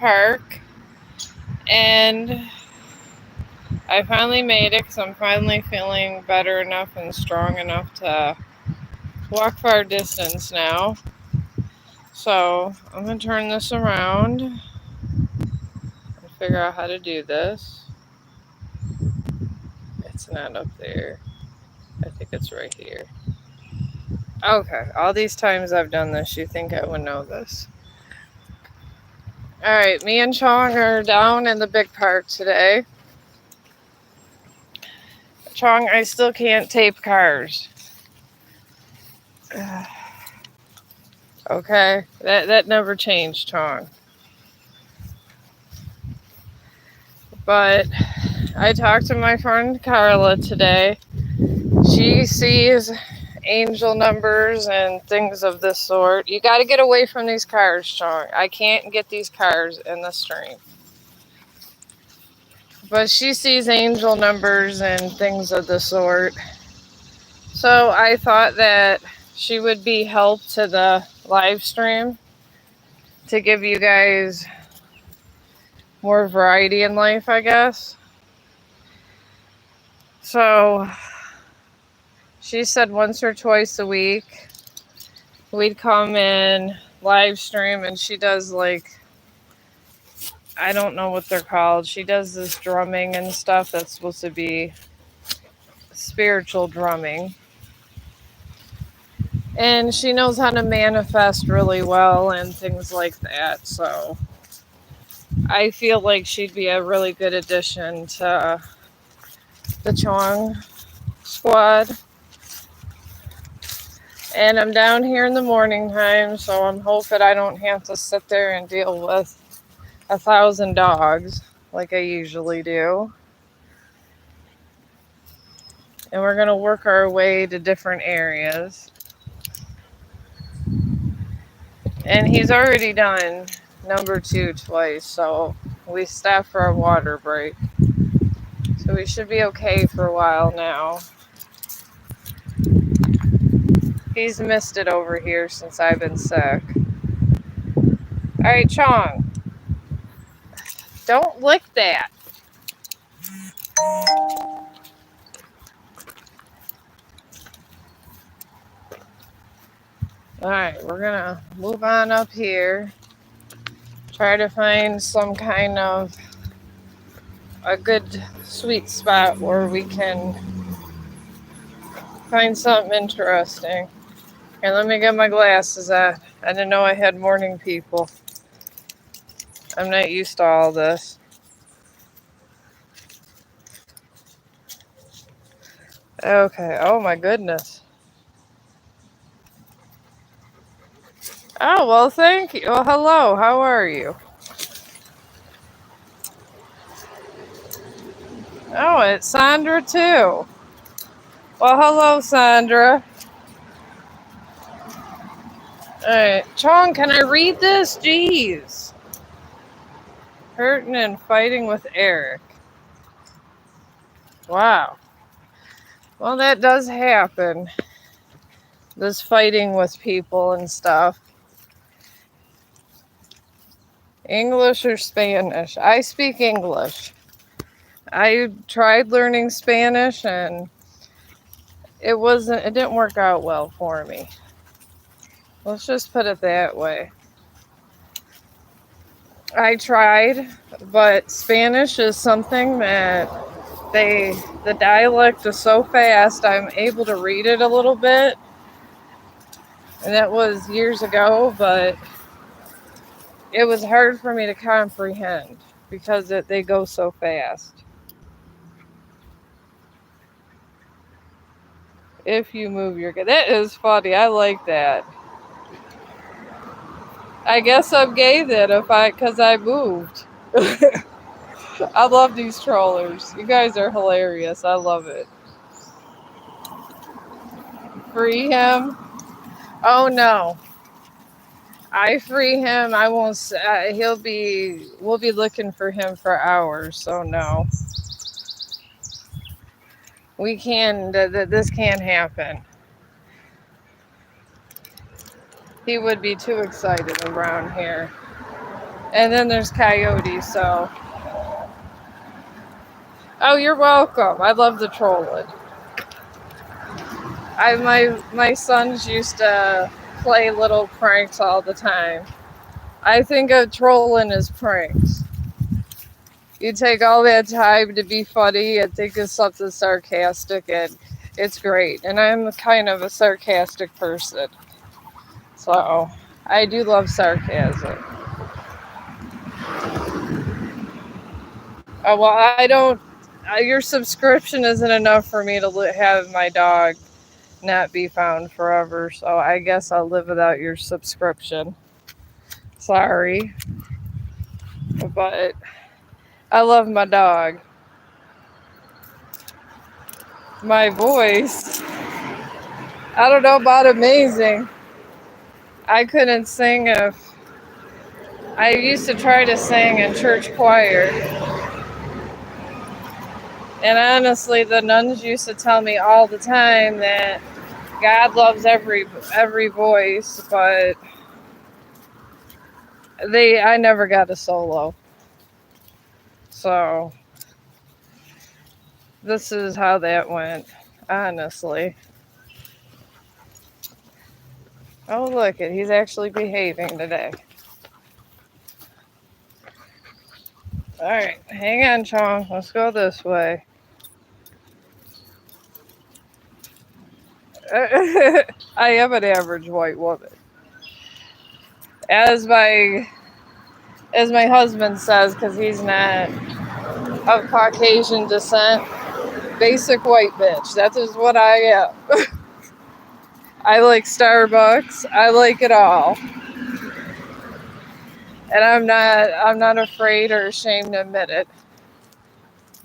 park, and I finally made it because I'm finally feeling better enough and strong enough to walk far distance now. So I'm going to turn this around and figure out how to do this. It's not up there. I think it's right here. Okay, all these times I've done this, you think I would know this. Alright, me and Chong are down in the big park today. Chong, I still can't tape cars. Okay, that never changed, Chong. But I talked to my friend Carla today. She sees angel numbers and things of this sort. You got to get away from these cars, Chong. I can't get these cars in the stream. But she sees angel numbers and things of the sort. So I thought that she would be help to the live stream to give you guys more variety in life, I guess. So she said once or twice a week we'd come in live stream, and she does like, I don't know what they're called. She does this drumming and stuff that's supposed to be spiritual drumming. And she knows how to manifest really well and things like that. So I feel like she'd be a really good addition to the Chong squad. And I'm down here in the morning time, so I'm hoping I don't have to sit there and deal with 1,000 dogs like I usually do. And we're going to work our way to different areas. And he's already done number 2 twice, so we stopped for a water break. So we should be okay for a while now. He's missed it over here since I've been sick. Alright, Chong. Don't lick that. Alright, we're gonna move on up here. Try to find some kind of a good sweet spot where we can find something interesting. Here, let me get my glasses on. I didn't know I had morning people. I'm not used to all this. Okay, oh my goodness. Oh, well, thank you. Well, hello, how are you? Oh, it's Sandra too. Well, hello, Sandra. Alright, Chong, can I read this? Jeez. Hurting and fighting with Eric. Wow. Well, that does happen. This fighting with people and stuff. English or Spanish? I speak English. I tried learning Spanish and it didn't work out well for me. Let's just put it that way. I tried, but Spanish is something that the dialect is so fast, I'm able to read it a little bit. And that was years ago, but it was hard for me to comprehend because they go so fast. If you move your... That is funny. I like that. I guess I'm gay then because I moved. I love these trollers. You guys are hilarious. I love it. Free him? Oh no. I free him. I won't. We'll be looking for him for hours. So no. We can. This can't happen. He would be too excited around here. And then there's coyotes, so. Oh, you're welcome. I love the trolling. My sons used to play little pranks all the time. I think of trolling as pranks. You take all that time to be funny and think of something sarcastic, and it's great. And I'm kind of a sarcastic person, so I do love sarcasm. Well, I don't. Your subscription isn't enough for me to have my dog not be found forever, so I guess I'll live without your subscription. Sorry, but I love my dog. My voice, I don't know about amazing. I couldn't sing if I used to try to sing in church choir, and honestly, the nuns used to tell me all the time that God loves every voice, but I never got a solo. So this is how that went, honestly. Oh, look it, he's actually behaving today. All right, hang on, Chong. Let's go this way. I am an average white woman, as my husband says, because he's not of Caucasian descent. Basic white bitch. That is what I am. I like Starbucks. I like it all, and I'm not afraid or ashamed to admit it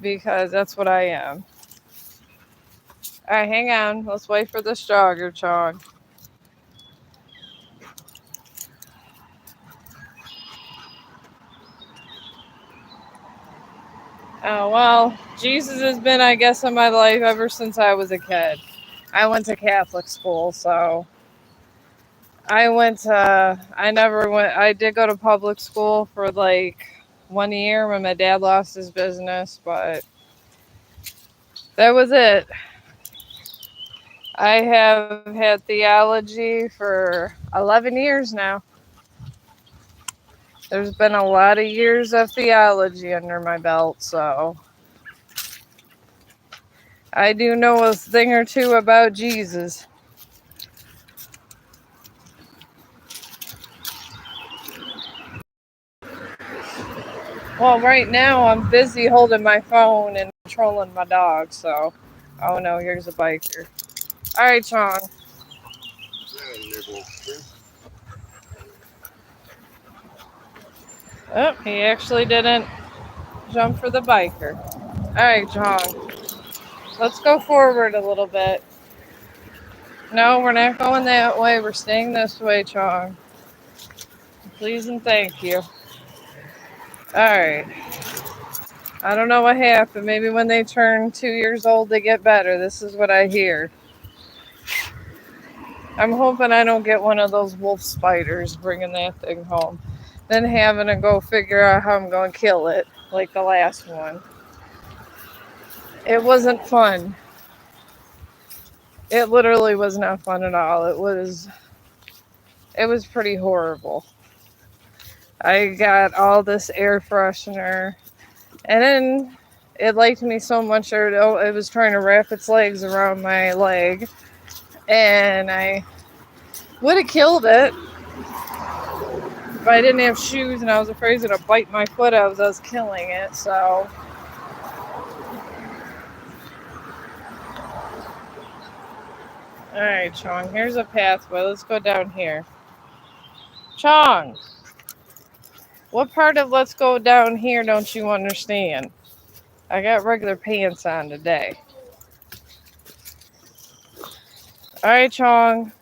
because that's what I am. All right, hang on. Let's wait for this jogger, Chong. Oh well, Jesus has been, I guess, in my life ever since I was a kid. I went to Catholic school, so I never went. I did go to public school for like 1 year when my dad lost his business, but that was it. I have had theology for 11 years now. There's been a lot of years of theology under my belt, so I do know a thing or two about Jesus. Well, right now I'm busy holding my phone and controlling my dog, so. Oh no, here's a biker. Alright, Chong. Oh, he actually didn't jump for the biker. Alright, Chong. Let's go forward a little bit. No, we're not going that way. We're staying this way, Chong. Please and thank you. Alright. I don't know what happened. Maybe when they turn 2 years old, they get better. This is what I hear. I'm hoping I don't get one of those wolf spiders bringing that thing home. Then having to go figure out how I'm going to kill it, like the last one. It wasn't fun. It literally was not fun at all. It was pretty horrible. I got all this air freshener, and then it liked me so much that it was trying to wrap its legs around my leg, and I would have killed it if I didn't have shoes and I was afraid it was gonna bite my foot as I was killing it. So, all right, Chong. Here's a pathway. Let's go down here. Chong, what part of let's go down here don't you understand? I got regular pants on today. All right, Chong.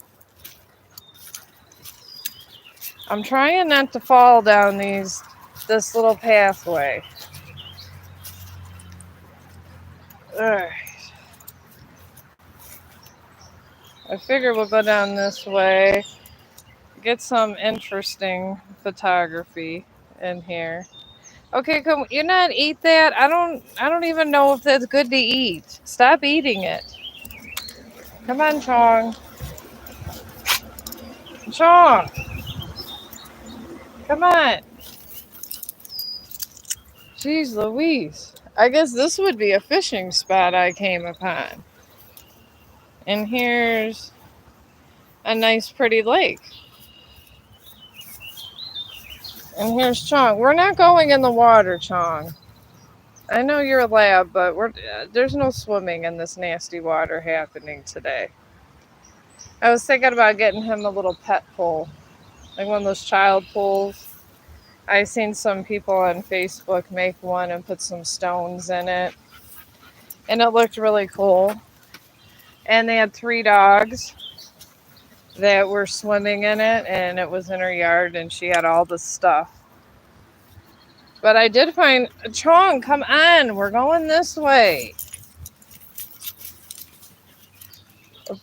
I'm trying not to fall down this little pathway. All right. I figure we'll go down this way, get some interesting photography. in here. Okay, come. You not eat that? I don't even know if that's good to eat. Stop eating it. Come on, Chong. Chong. Come on. Jeez Louise. I guess this would be a fishing spot I came upon. And here's a nice pretty lake. And here's Chong. We're not going in the water, Chong. I know you're a lab, but there's no swimming in this nasty water happening today. I was thinking about getting him a little pet pool, like one of those child pools. I seen some people on Facebook make one and put some stones in it, and it looked really cool. And they had 3 dogs that were swimming in it, and it was in her yard, and she had all the stuff. But I did find Chong. Come on, we're going this way.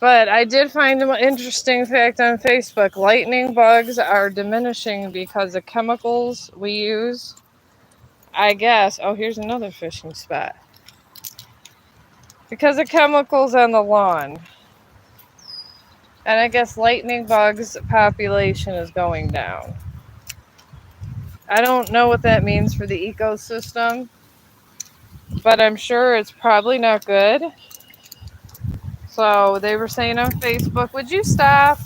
But I did find an interesting fact on Facebook. Lightning bugs are diminishing because of chemicals we use. I guess. Oh, here's another fishing spot. Because of chemicals on the lawn. And I guess lightning bugs population is going down. I don't know what that means for the ecosystem, but I'm sure it's probably not good. So they were saying on Facebook, would you stop?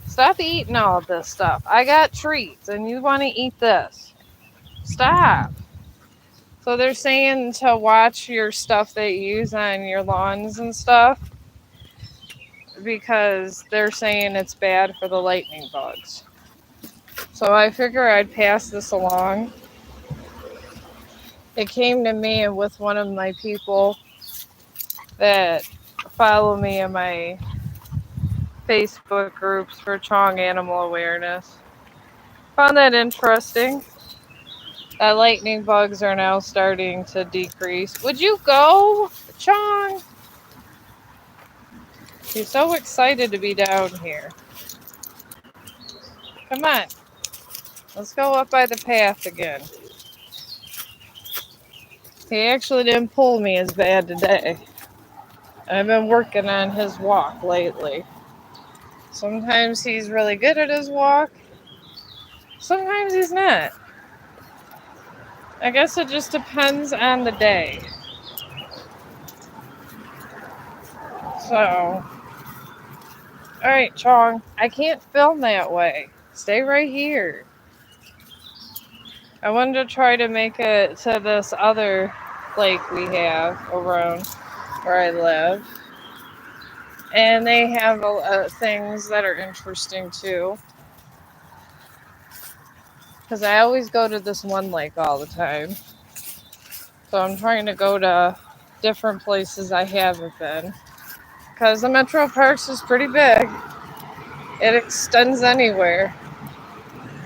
Stop eating all of this stuff. I got treats and you want to eat this. Stop. So they're saying to watch your stuff that you use on your lawns and stuff because they're saying it's bad for the lightning bugs. So I figure I'd pass this along. It came to me with one of my people that follow me in my Facebook groups for Chong Animal Awareness. Found that interesting. That lightning bugs are now starting to decrease. Would you go, Chong? He's so excited to be down here. Come on. Let's go up by the path again. He actually didn't pull me as bad today. I've been working on his walk lately. Sometimes he's really good at his walk. Sometimes he's not. I guess it just depends on the day. So, alright, Chong. I can't film that way. Stay right here. I wanted to try to make it to this other lake we have around where I live. And they have things that are interesting too. Because I always go to this one lake all the time. So I'm trying to go to different places I haven't been. Because the Metro Parks is pretty big. It extends anywhere.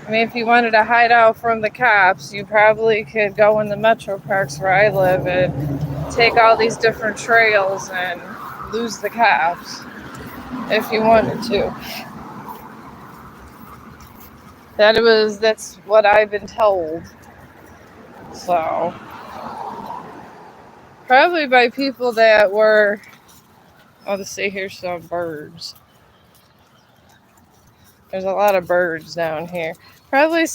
I mean, if you wanted to hide out from the cops, you probably could go in the Metro Parks where I live and take all these different trails and lose the cops if you wanted to. That's what I've been told. So, probably by people that were, let's see, here's some birds. There's a lot of birds down here. Probably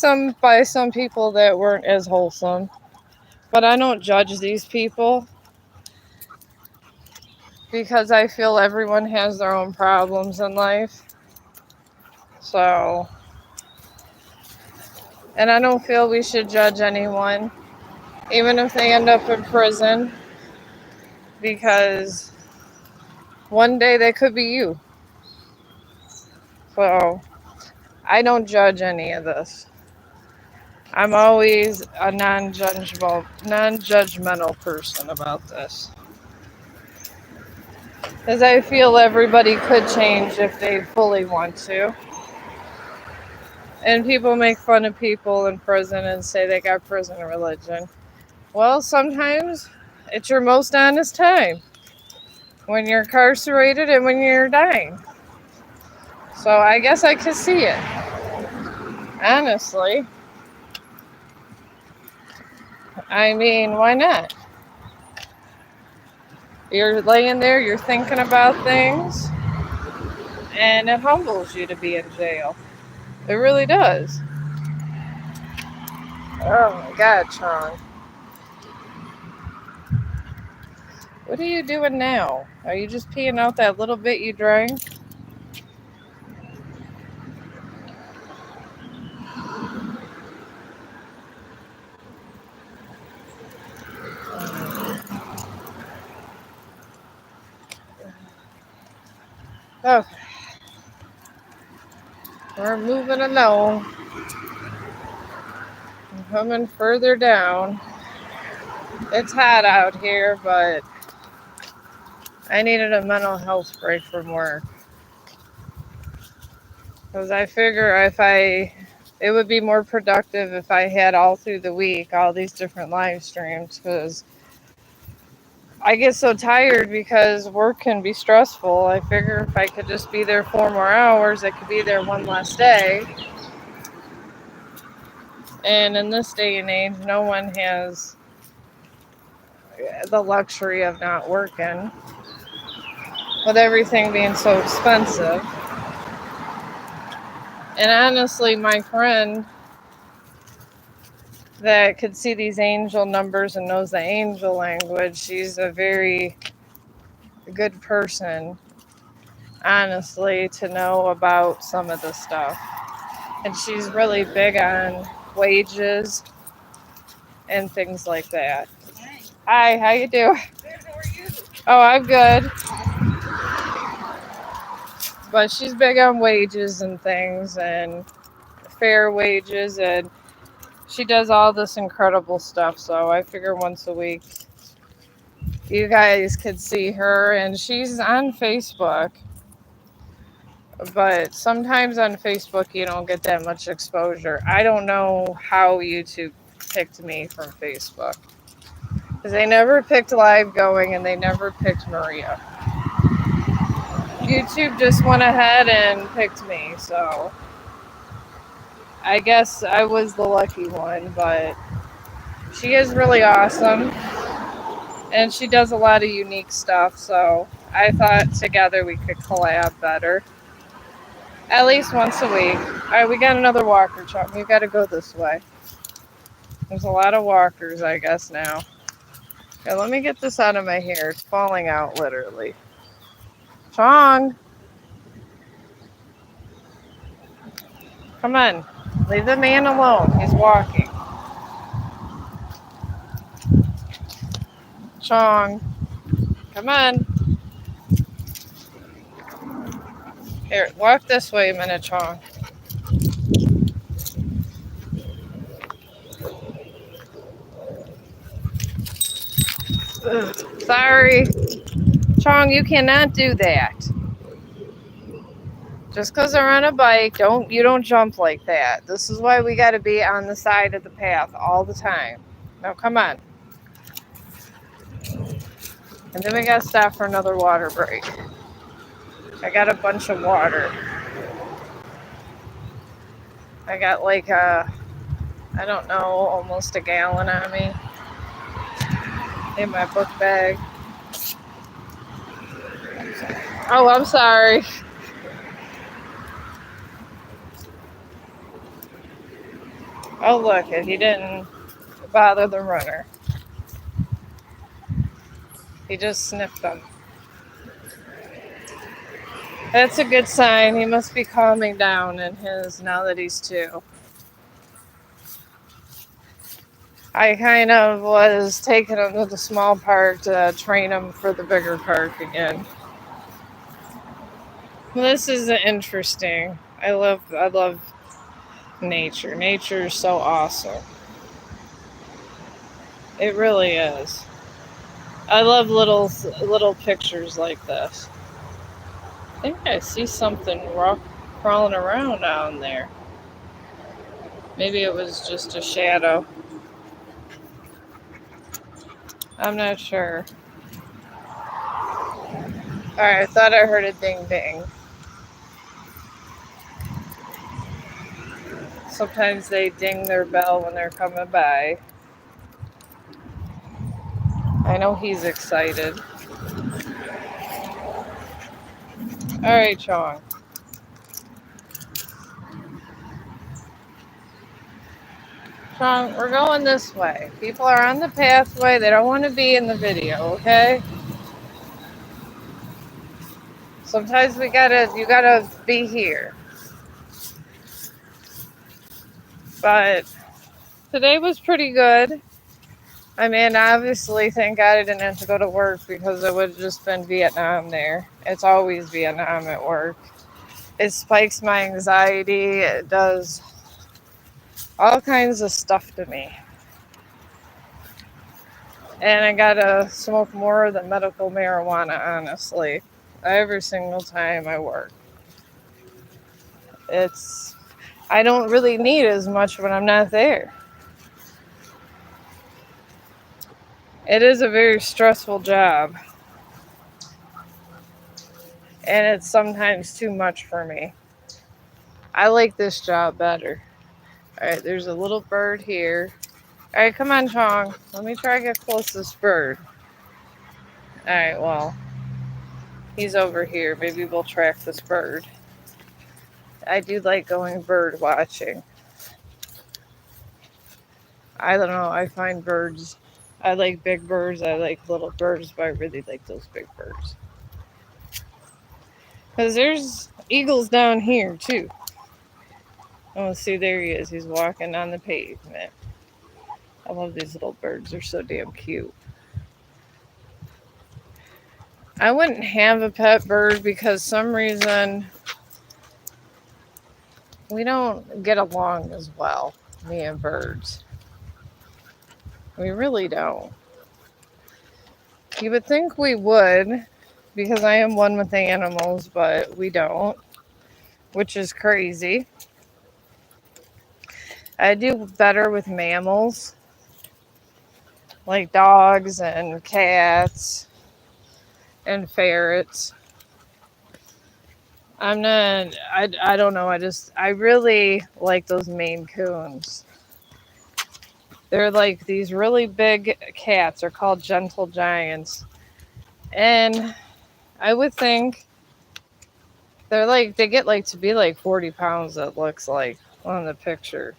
by some people that weren't as wholesome. But I don't judge these people because I feel everyone has their own problems in life. So, and I don't feel we should judge anyone, even if they end up in prison, because one day they could be you. So, I don't judge any of this. I'm always a non-judgmental person about this. Because I feel everybody could change if they fully want to. And people make fun of people in prison and say they got prison religion. Well, sometimes it's your most honest time. When you're incarcerated and when you're dying. So I guess I could see it. Honestly. I mean, why not? You're laying there, you're thinking about things, and it humbles you to be in jail. It really does. Oh my God, Chong. What are you doing now? Are you just peeing out that little bit you drank? Okay, we're moving along. I'm coming further down. It's hot out here, but I needed a mental health break from work. Because I figure it would be more productive if I had all through the week all these different live streams. Because I get so tired because work can be stressful. I figure if I could just be there 4 more hours, I could be there one less day. And in this day and age, no one has the luxury of not working with everything being so expensive. And honestly, my friend that could see these angel numbers and knows the angel language, she's a very good person, honestly, to know about some of this stuff. And she's really big on wages and things like that. Hi, how you doing? Good, how are you? Oh, I'm good. But she's big on wages and things and fair wages, and she does all this incredible stuff. So I figure once a week you guys could see her, and she's on Facebook. But sometimes on Facebook you don't get that much exposure. I don't know how YouTube picked me from Facebook, because they never picked Live Going and they never picked Maria. YouTube just went ahead and picked me, so I guess I was the lucky one. But she is really awesome and she does a lot of unique stuff, so I thought together we could collab better. At least once a week. Alright, we got another walker, Chong. We gotta go this way. There's a lot of walkers, I guess, now. Okay, let me get this out of my hair. It's falling out, literally. Chong! Come on. Leave the man alone. He's walking. Chong. Come on. Here, walk this way a minute, Chong. Ugh, sorry. Chong, you cannot do that. Just because they're on a bike, you don't jump like that. This is why we got to be on the side of the path all the time. Now, come on. And then we got to stop for another water break. I got a bunch of water. I got like I don't know, almost a gallon on me in my book bag. Oh, I'm sorry. Oh, look, he didn't bother the runner. He just sniffed them. That's a good sign. He must be calming down in his now that he's 2. I kind of was taking him to the small park to train him for the bigger park again. This is interesting. I love nature. Nature is so awesome. It really is. I love little pictures like this. I think I see something crawling around down there. Maybe it was just a shadow. I'm not sure. Alright, I thought I heard a ding ding. Sometimes they ding their bell when they're coming by. I know he's excited. All right, Chong. Chong, we're going this way. People are on the pathway. They don't want to be in the video, okay? Sometimes you gotta be here. But today was pretty good. I mean, obviously, thank God I didn't have to go to work because it would have just been Vietnam there. It's always Vietnam at work. It spikes my anxiety. It does all kinds of stuff to me. And I gotta smoke more than medical marijuana, honestly, every single time I work. I don't really need as much when I'm not there. It is a very stressful job. And it's sometimes too much for me. I like this job better. All right, there's a little bird here. All right, come on, Chong. Let me try to get close to this bird. All right, well, he's over here. Maybe we'll track this bird. I do like going bird watching. I don't know. I find birds. I like big birds. I like little birds, but I really like those big birds. Because there's eagles down here, too. Oh, see, there he is. He's walking on the pavement. I love these little birds. They're so damn cute. I wouldn't have a pet bird because some reason we don't get along as well, me and birds. We really don't. You would think we would because I am one with animals, but we don't, which is crazy. I do better with mammals like dogs and cats and ferrets. I don't know. I really like those Maine Coons. They're like these really big cats. They're called gentle giants. And I would think they get like to be like 40 pounds, it looks like on the picture.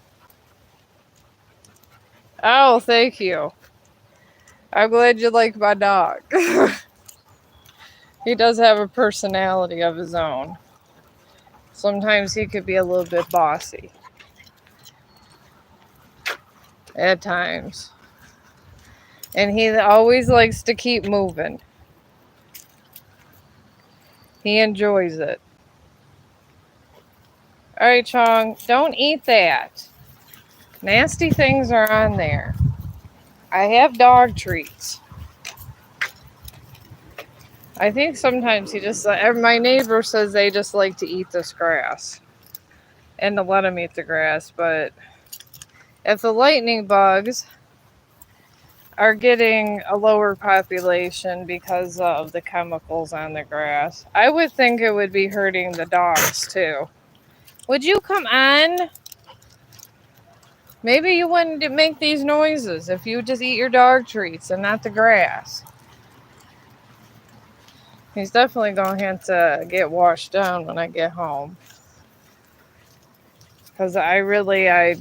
Oh, thank you. I'm glad you like my dog. He does have a personality of his own. Sometimes he could be a little bit bossy. At times. And he always likes to keep moving. He enjoys it. All right, Chong, don't eat that. Nasty things are on there. I have dog treats. I think sometimes my neighbor says they just like to eat this grass and to let him eat the grass. But if the lightning bugs are getting a lower population because of the chemicals on the grass, I would think it would be hurting the dogs too. Would you come on? Maybe you wouldn't make these noises if you would just eat your dog treats and not the grass. He's definitely going to have to get washed down when I get home. Because I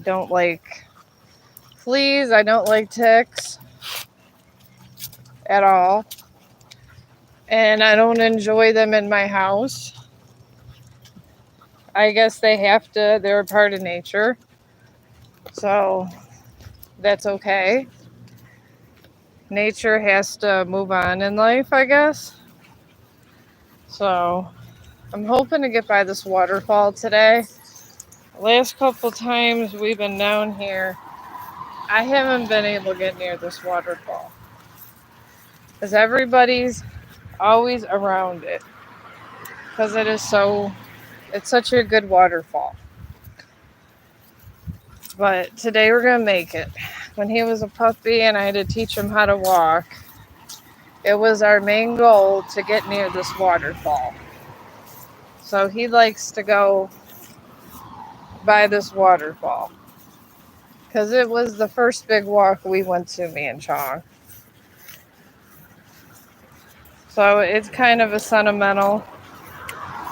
don't like fleas. I don't like ticks at all. And I don't enjoy them in my house. I guess they're a part of nature. So that's okay. Nature has to move on in life, I guess. So I'm hoping to get by this waterfall today. Last couple times we've been down here, I haven't been able to get near this waterfall. Because everybody's always around it. Because it's such a good waterfall. But today we're going to make it. When he was a puppy and I had to teach him how to walk, it was our main goal to get near this waterfall. So he likes to go by this waterfall. Because it was the first big walk we went to, me and Chong. So it's kind of a sentimental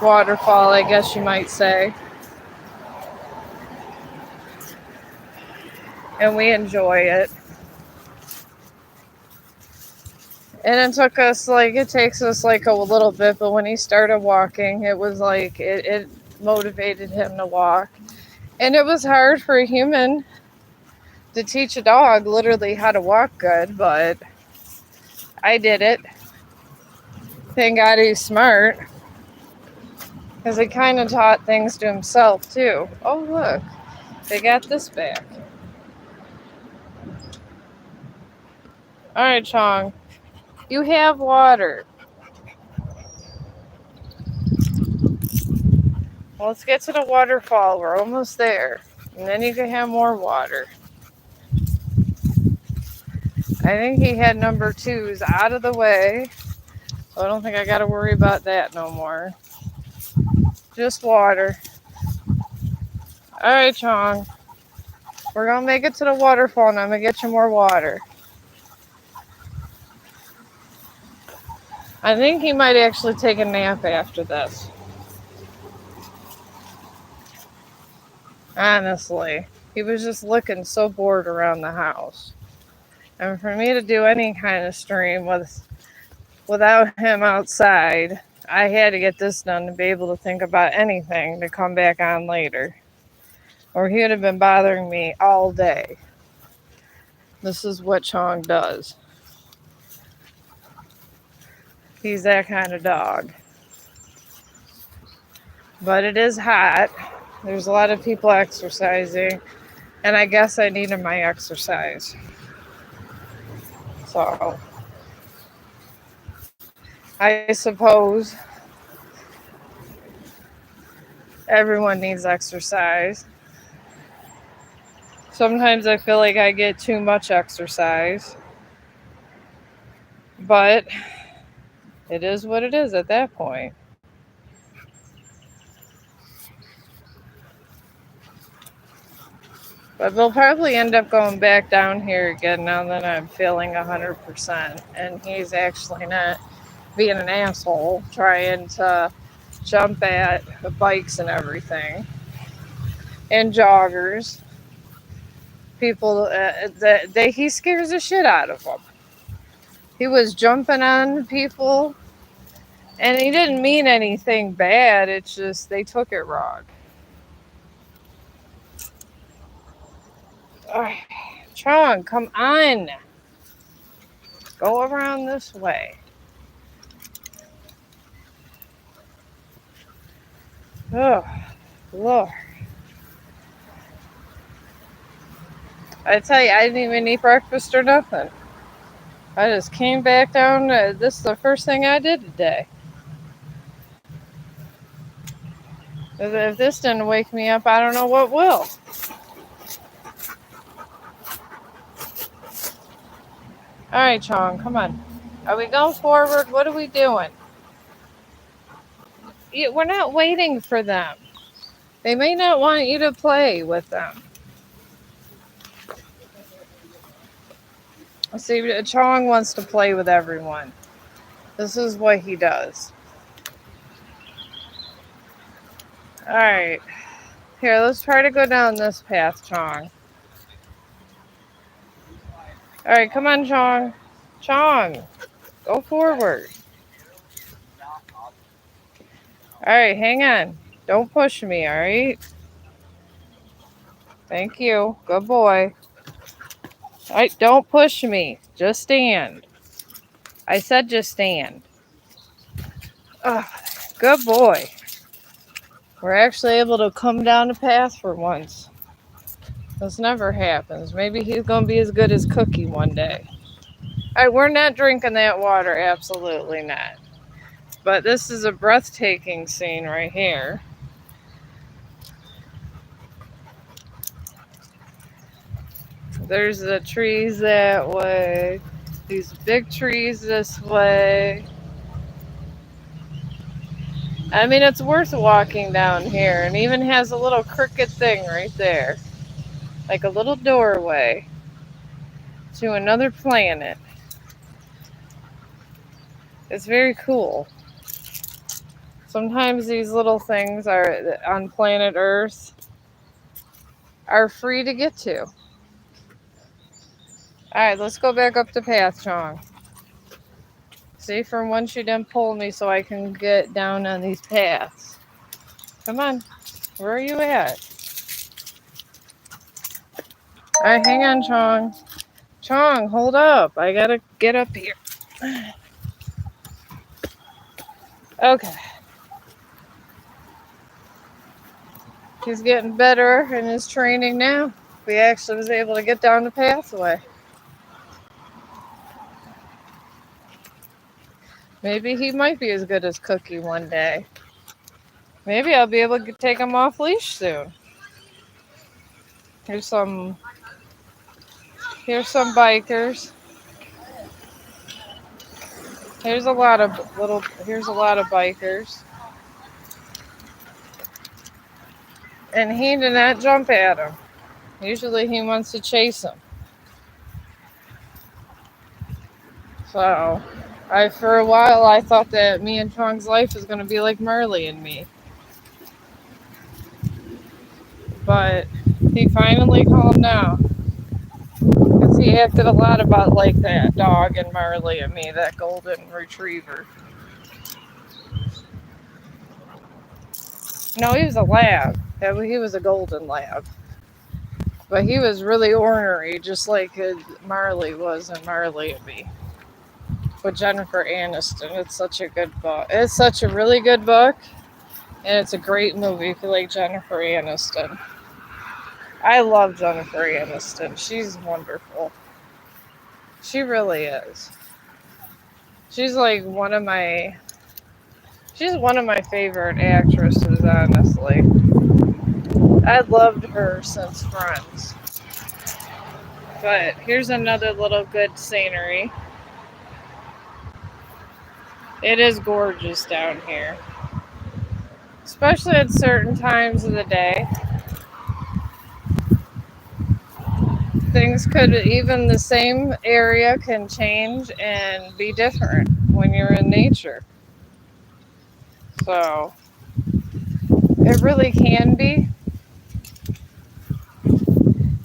waterfall, I guess you might say. And we enjoy it. And it takes us like a little bit, but when he started walking, it was like it motivated him to walk. And it was hard for a human to teach a dog literally how to walk good, but I did it. Thank God he's smart, because he kind of taught things to himself too. Oh, look, they got this back. All right, Chong, you have water. Well, let's get to the waterfall. We're almost there. And then you can have more water. I think he had number twos out of the way. So I don't think I got to worry about that no more. Just water. All right, Chong. We're going to make it to the waterfall and I'm going to get you more water. I think he might actually take a nap after this. Honestly. He was just looking so bored around the house. And for me to do any kind of stream without him outside, I had to get this done to be able to think about anything to come back on later. Or he would have been bothering me all day. This is what Chong does. He's that kind of dog. But it is hot. There's a lot of people exercising. And I guess I needed my exercise. So, I suppose everyone needs exercise. Sometimes I feel like I get too much exercise. But it is what it is at that point. But we'll probably end up going back down here again now that I'm feeling 100%. And he's actually not being an asshole trying to jump at the bikes and everything. And joggers. People, he scares the shit out of them. He was jumping on people. And he didn't mean anything bad. It's just they took it wrong. Alright, Chong, come on. Go around this way. Oh, Lord. I tell you, I didn't even eat breakfast or nothing. I just came back down. This is the first thing I did today. If this didn't wake me up, I don't know what will. All right, Chong, come on. Are we going forward? What are we doing? We're not waiting for them. They may not want you to play with them. See, Chong wants to play with everyone. This is what he does. All right. Here, let's try to go down this path, Chong. All right, come on, Chong. Chong, go forward. All right, hang on. Don't push me, all right? Thank you. Good boy. All right, don't push me. Just stand. I said just stand. Oh, good boy. We're actually able to come down the path for once. This never happens. Maybe he's going to be as good as Cookie one day. All right, we're not drinking that water. Absolutely not. But this is a breathtaking scene right here. There's the trees that way. These big trees this way. I mean, it's worth walking down here, and even has a little crooked thing right there. Like a little doorway to another planet. It's very cool. Sometimes these little things are on planet Earth are free to get to. Alright, let's go back up the path, Chong. See, for once you didn't pull me so I can get down on these paths. Come on. Where are you at? Alright, hang on, Chong. Chong, hold up. I gotta get up here. Okay. He's getting better in his training now. We actually was able to get down the pathway. Maybe he might be as good as Cookie one day. Maybe I'll be able to take him off leash soon. Here's some bikers. Here's a lot of bikers. And he did not jump at him. Usually he wants to chase him. So, for a while I thought that me and Chong's life was going to be like Marley and me. But he finally calmed down. Because he acted a lot about like that dog and Marley and me, that golden retriever. No, he was a lab. He was a golden lab. But he was really ornery, just like Marley was in Marley and Me. With Jennifer Aniston. It's such a good book. It's such a really good book. And it's a great movie if you like Jennifer Aniston. I love Jennifer Aniston. She's wonderful. She really is. She's like one of my favorite actresses, honestly. I loved her since Friends. But here's another little good scenery. It is gorgeous down here. Especially at certain times of the day. Things could, even the same area can change and be different when you're in nature. So, it really can be.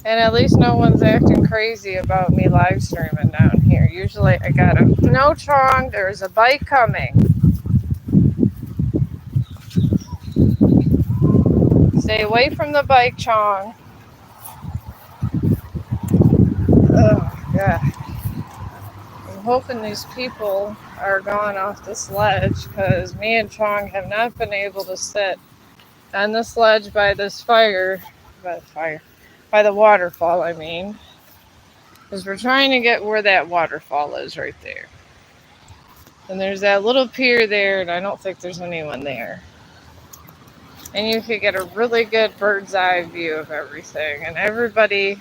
And at least no one's acting crazy about me live streaming down here. Usually I gotta, no, Chong, there's a bike coming. Stay away from the bike, Chong. Oh, God. I'm hoping these people are gone off this ledge because me and Chong have not been able to sit on this ledge by the waterfall, I mean. Because we're trying to get where that waterfall is right there. And there's that little pier there, and I don't think there's anyone there. And you could get a really good bird's eye view of everything. And everybody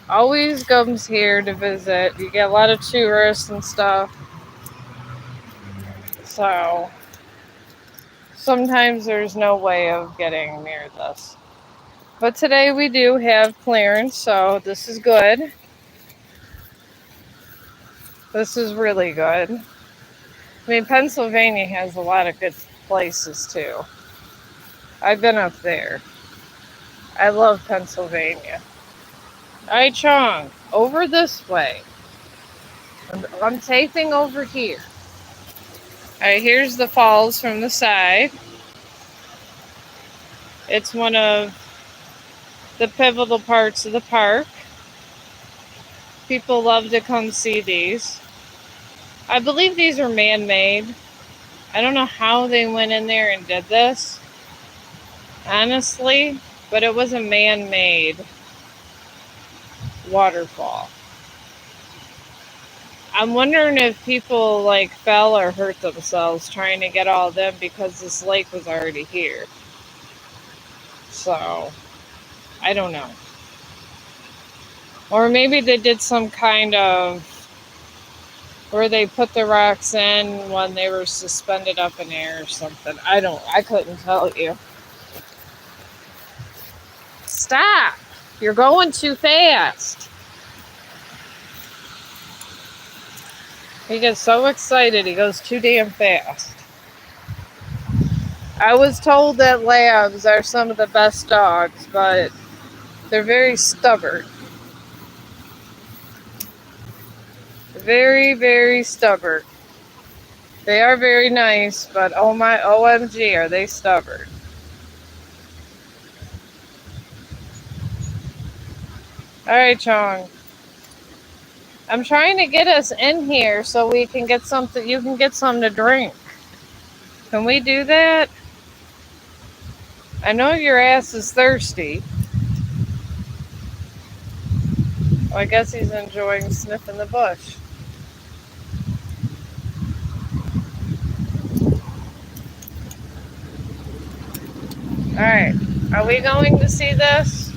always comes here to visit. You get a lot of tourists and stuff. So sometimes there's no way of getting near this. But today we do have clearance, so this is good. This is really good. I mean, Pennsylvania has a lot of good places too. I've been up there. I love Pennsylvania. Alright, Chong, over this way. I'm taping over here. Alright, here's the falls from the side. It's one of the pivotal parts of the park. People love to come see these. I believe these are man-made. I don't know how they went in there and did this, honestly, but it was a man-made waterfall. I'm wondering if people like fell or hurt themselves trying to get all of them because this lake was already here. So, I don't know. Or maybe they did some kind of where they put the rocks in when they were suspended up in air or something. I couldn't tell you. Stop! You're going too fast. He gets so excited, he goes too damn fast. I was told that labs are some of the best dogs, but they're very stubborn. Very, very stubborn. They are very nice, but oh my OMG, are they stubborn. Alright, Chong. I'm trying to get us in here so we can get something, you can get something to drink. Can we do that? I know your ass is thirsty. Well, I guess he's enjoying sniffing the bush. Alright, are we going to see this?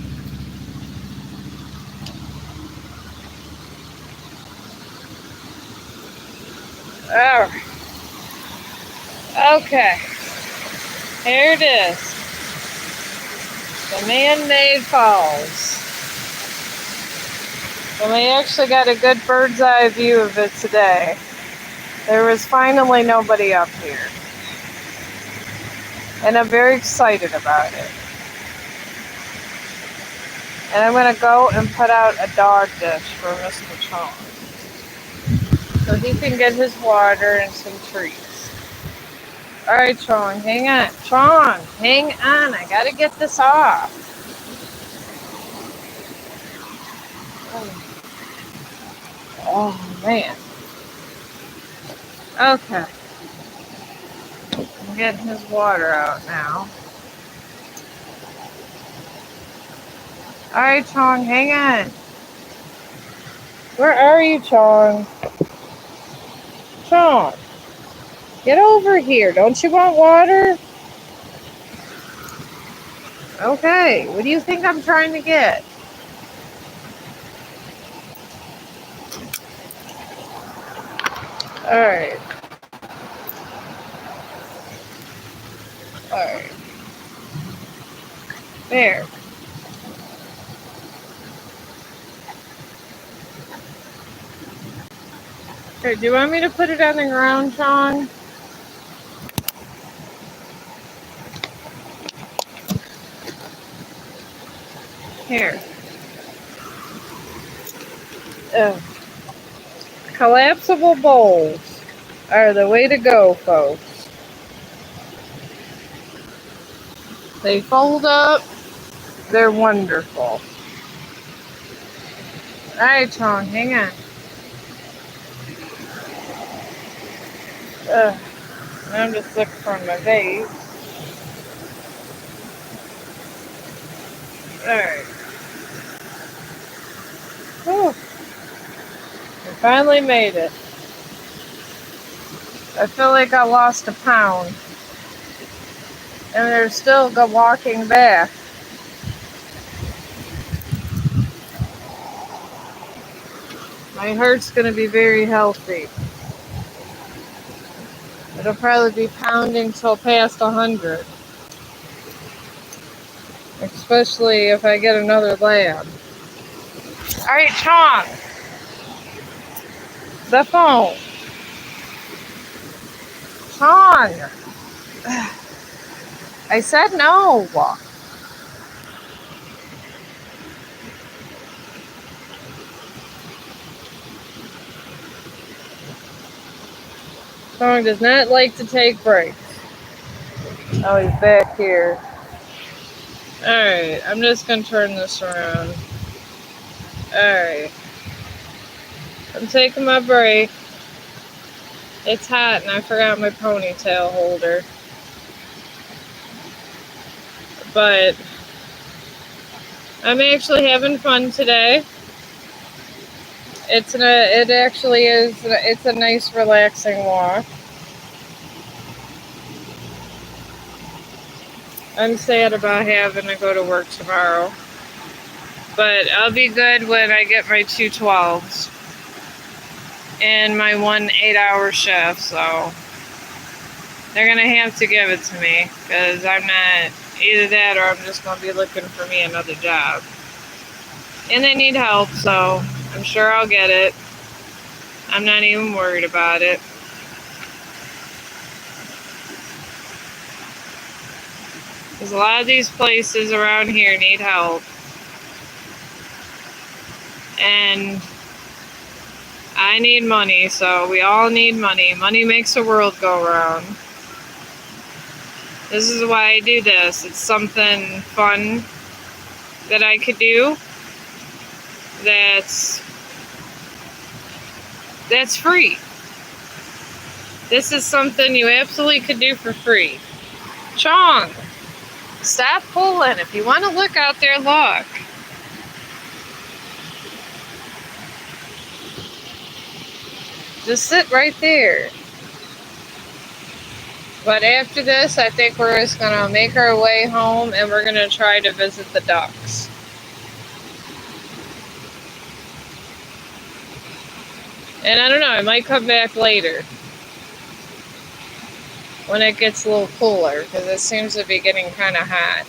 Oh, okay. Here it is. The man-made falls. And we actually got a good bird's eye view of it today. There was finally nobody up here. And I'm very excited about it. And I'm going to go and put out a dog dish for Mr. Chong, so he can get his water and some treats. Alright, Chong, hang on. Chong, hang on. I got to get this off. Oh, man. Okay. I'm getting his water out now. Alright, Chong, hang on. Where are you, Chong? Chong, get over here. Don't you want water? Okay, what do you think I'm trying to get? Alright. Alright. There. Okay, do you want me to put it on the ground, Chong? Here. Collapsible bowls are the way to go, folks. They fold up. They're wonderful. Alright, Chong, hang on. I'm just looking for my vase. Alright. Whew. We finally made it. I feel like I lost a pound. And they're still walking back. My heart's going to be very healthy. It'll probably be pounding till past 100. Especially if I get another lab. Alright, Chong. The phone. Chong. I said no. Chong does not like to take breaks. Oh, he's back here. Alright, I'm just going to turn this around. Alright. I'm taking my break. It's hot and I forgot my ponytail holder. But I'm actually having fun today. It's a nice relaxing walk. I'm sad about having to go to work tomorrow. But I'll be good when I get my 2 12s and my 1 8-hour shift, so they're going to have to give it to me, because I'm not, either that or I'm just going to be looking for me another job. And they need help, so I'm sure I'll get it. I'm not even worried about it. Because a lot of these places around here need help. And I need money, so we all need money. Money makes the world go round. This is why I do this. It's something fun that I could do that's free. This is something you absolutely could do for free. Chong, stop pulling. If you want to look out there, look. Just sit right there. But after this, I think we're just going to make our way home and we're going to try to visit the ducks. And I don't know, I might come back later when it gets a little cooler because it seems to be getting kind of hot.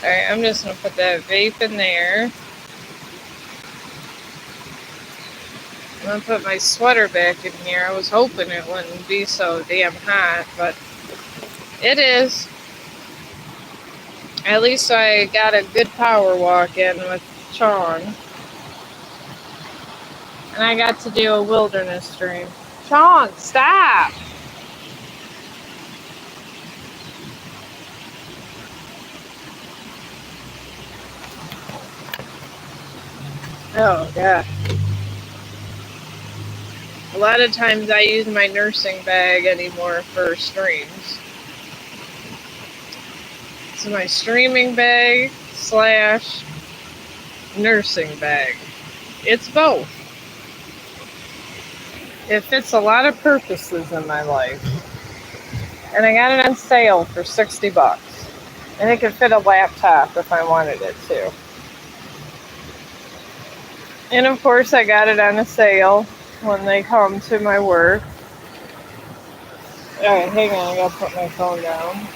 Alright, I'm just going to put that vape in there. I'm going to put my sweater back in here. I was hoping it wouldn't be so damn hot, but it is. At least I got a good power walk in with Chong. And I got to do a wilderness stream. Chong, stop! Oh, God. A lot of times I use my nursing bag anymore for streams. It's my streaming bag / nursing bag. It's both. It fits a lot of purposes in my life. And I got it on sale for $60. And it could fit a laptop if I wanted it to. And of course I got it on a sale when they come to my work. Alright, hang on, I gotta put my phone down.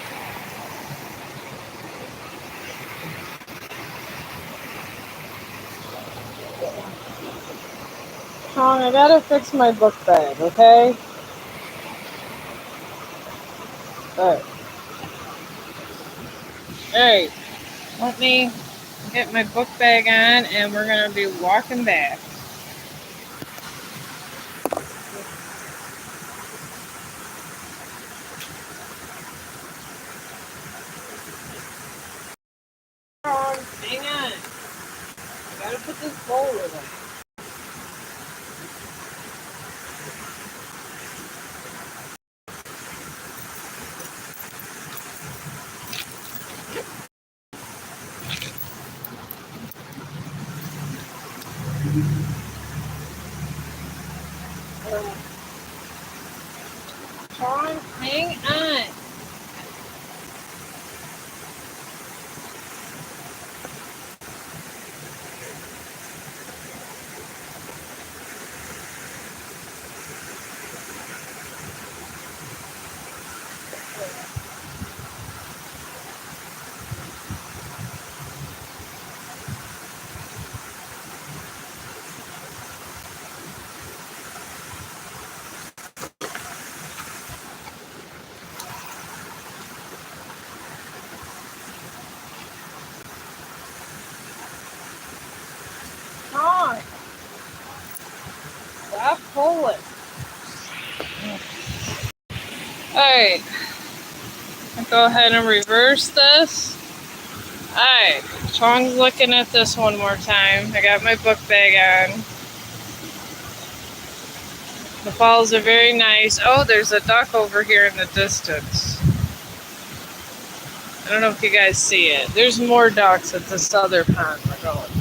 Chong, I gotta fix my book bag, okay? Alright. Alright, let me get my book bag on and we're gonna be walking back. Hang on. I gotta put this bowl away. Chong, hang on. Chong, stop pulling. Alright, I'll go ahead and reverse this. Alright, Chong's looking at this one more time. I got my book bag on. The falls are very nice. Oh, there's a duck over here in the distance. I don't know if you guys see it. There's more ducks at this other pond we're going to.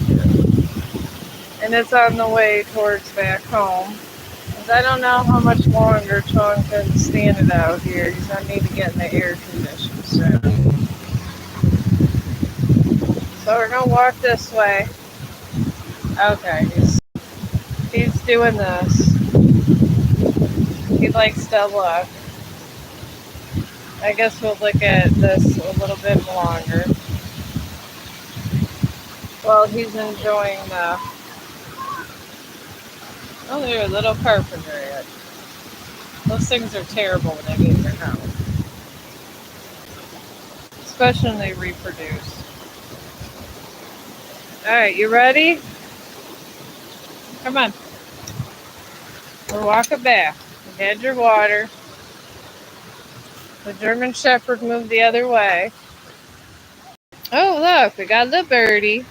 And it's on the way towards back home. I don't know how much longer Chong can stand it out here. He's going to need to get in the air conditioner soon. So we're going to walk this way. Okay, he's doing this. He likes to look. I guess we'll look at this a little bit longer. Well, he's enjoying the. Oh, they're a little carpenter yet. Those things are terrible when they get in your house, especially when they reproduce. All right, you ready? Come on. We're walking back. You had your water. The German Shepherd moved the other way. Oh, look, we got the birdie.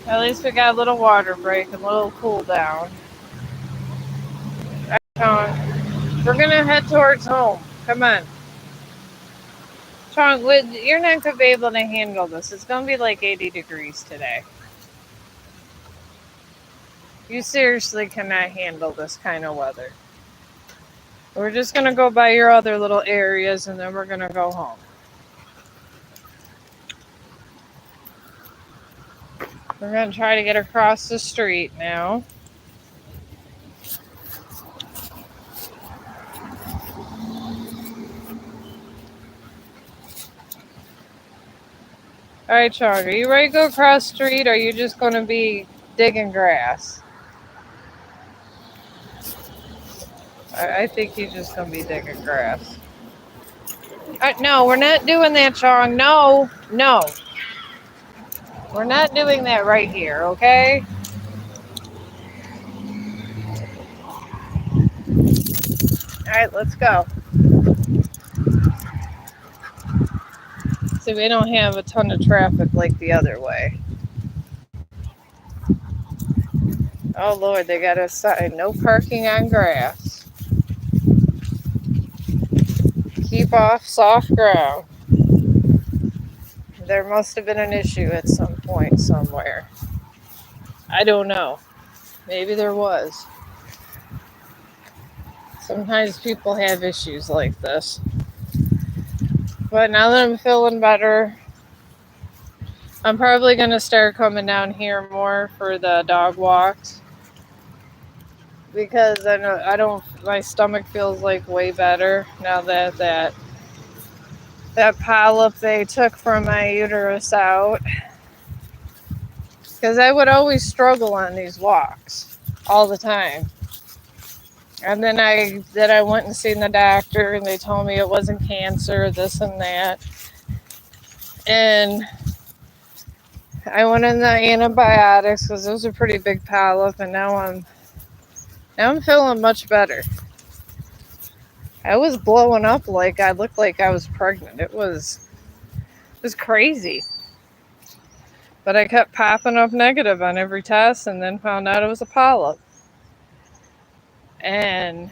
At least we got a little water break and a little cool down. All right, Chong. We're going to head towards home. Come on. Chong, you're not going to be able to handle this. It's going to be like 80 degrees today. You seriously cannot handle this kind of weather. We're just going to go by your other little areas and then we're going to go home. We're going to try to get across the street now. All right, Chong, are you ready to go across the street or are you just going to be digging grass? I think he's just going to be digging grass. No, we're not doing that, Chong. No. We're not doing that right here, okay? All right, let's go. So we don't have a ton of traffic like the other way. Oh, Lord, they got a sign, no parking on grass. Keep off soft ground. There must have been an issue at some point somewhere. I don't know. Maybe there was. Sometimes people have issues like this. But now that I'm feeling better, I'm probably going to start coming down here more for the dog walks. Because my stomach feels like way better now that polyp they took from my uterus out. Because I would always struggle on these walks all the time. And then I went and seen the doctor and they told me it wasn't cancer, this and that. And I went in the antibiotics because it was a pretty big polyp, and now I'm feeling much better. I was blowing up like I looked like I was pregnant. It was crazy. But I kept popping up negative on every test and then found out it was a polyp. And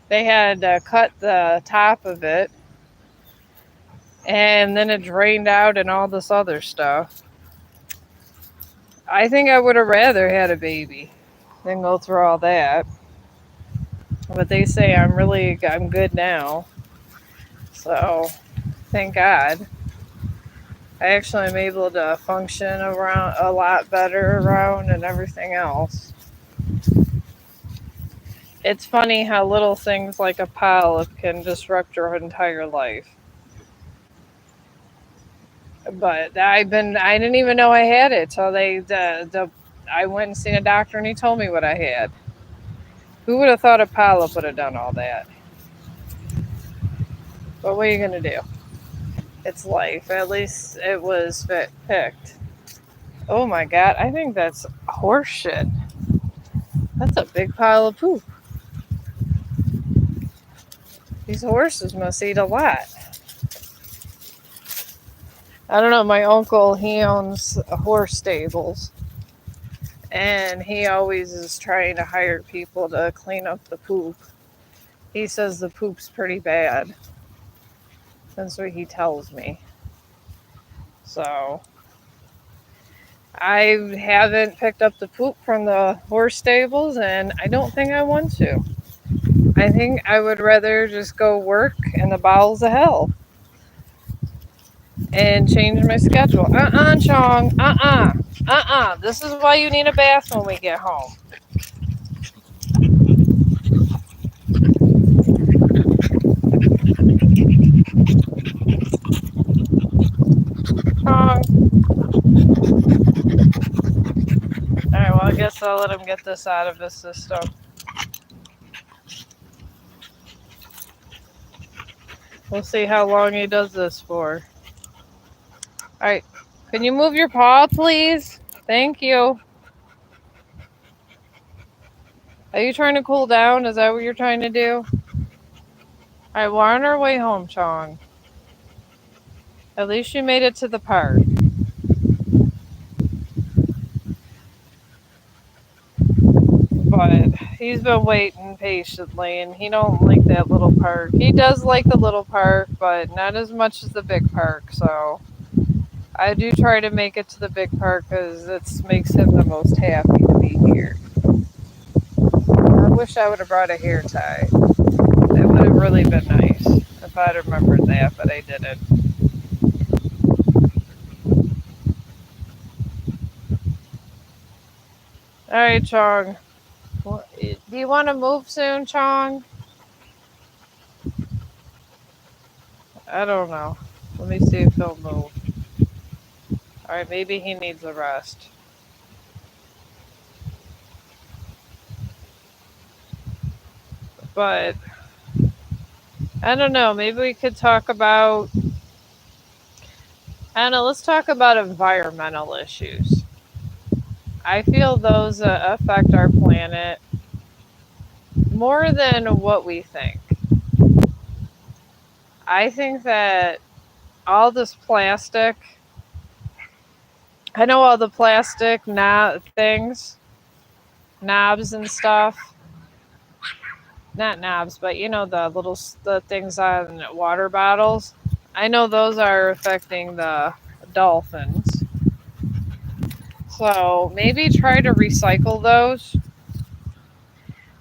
they had cut the top of it. And then it drained out and all this other stuff. I think I would have rather had a baby than go through all that. But they say I'm good now. So, thank God. I actually am able to function around a lot better around and everything else. It's funny how little things like a polyp can disrupt your entire life. But I didn't even know I had it. So I went and seen a doctor and he told me what I had. Who would have thought a polyp would have done all that? But what are you going to do? It's life. At least it was picked. Oh my God. I think that's horse shit. That's a big pile of poop. These horses must eat a lot. I don't know. My uncle, he owns horse stables. And he always is trying to hire people to clean up the poop. He says the poop's pretty bad. That's what he tells me. So, I haven't picked up the poop from the horse stables, and I don't think I want to. I think I would rather just go work in the bowels of hell and change my schedule. Chong. This is why you need a bath when we get home. I'll let him get this out of his system. We'll see how long he does this for. Alright. Can you move your paw, please? Thank you. Are you trying to cool down? Is that what you're trying to do? Alright, we're on our way home, Chong. At least you made it to the park. But he's been waiting patiently, and he don't like that little park. He does like the little park, but not as much as the big park, so I do try to make it to the big park because it makes him the most happy to be here. I wish I would have brought a hair tie. That would have really been nice if I'd remembered that, but I didn't. Alright, Chong. Do you want to move soon, Chong? I don't know. Let me see if he'll move. Alright, maybe he needs a rest. But I don't know. Maybe we could talk about. I don't know. Let's talk about environmental issues. I feel those affect our planet more than what we think. I think that all this plastic. I know all the plastic things, knobs and stuff. Not knobs, but you know the things on water bottles. I know those are affecting the dolphins. So maybe try to recycle those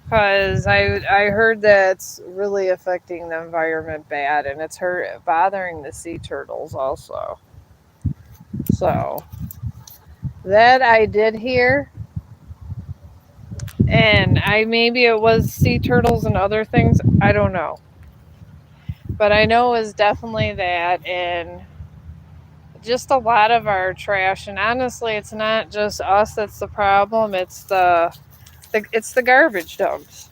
because I heard that's really affecting the environment bad, and it's bothering the sea turtles also. So that I did hear, and I maybe it was sea turtles and other things. I don't know, but I know it's definitely that, and just a lot of our trash. And honestly, it's not just us that's the problem. It's the garbage dumps.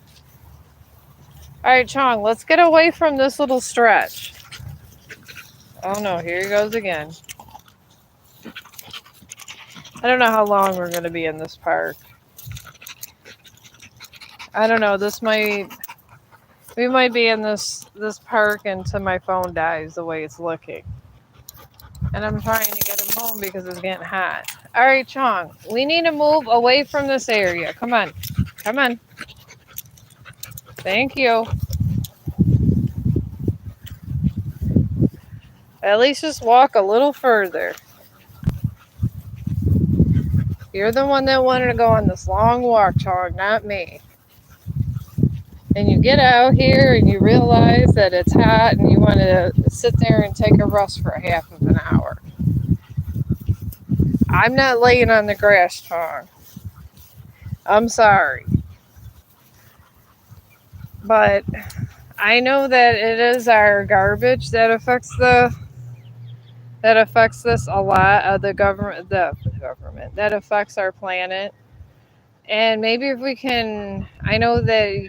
All right, Chong, let's get away from this little stretch. Oh no, here he goes again. I don't know how long we're going to be in this park. I don't know. We might be in this park until my phone dies the way it's looking. And I'm trying to get him home because it's getting hot. All right, Chong, we need to move away from this area. Come on. Come on. Thank you. At least just walk a little further. You're the one that wanted to go on this long walk, Chong, not me. And you get out here and you realize that it's hot and you want to sit there and take a rest for a half of an hour. I'm not laying on the grass, Chong. I'm sorry. But I know that it is our garbage that affects this a lot of the government that affects our planet. And maybe if we can, I know that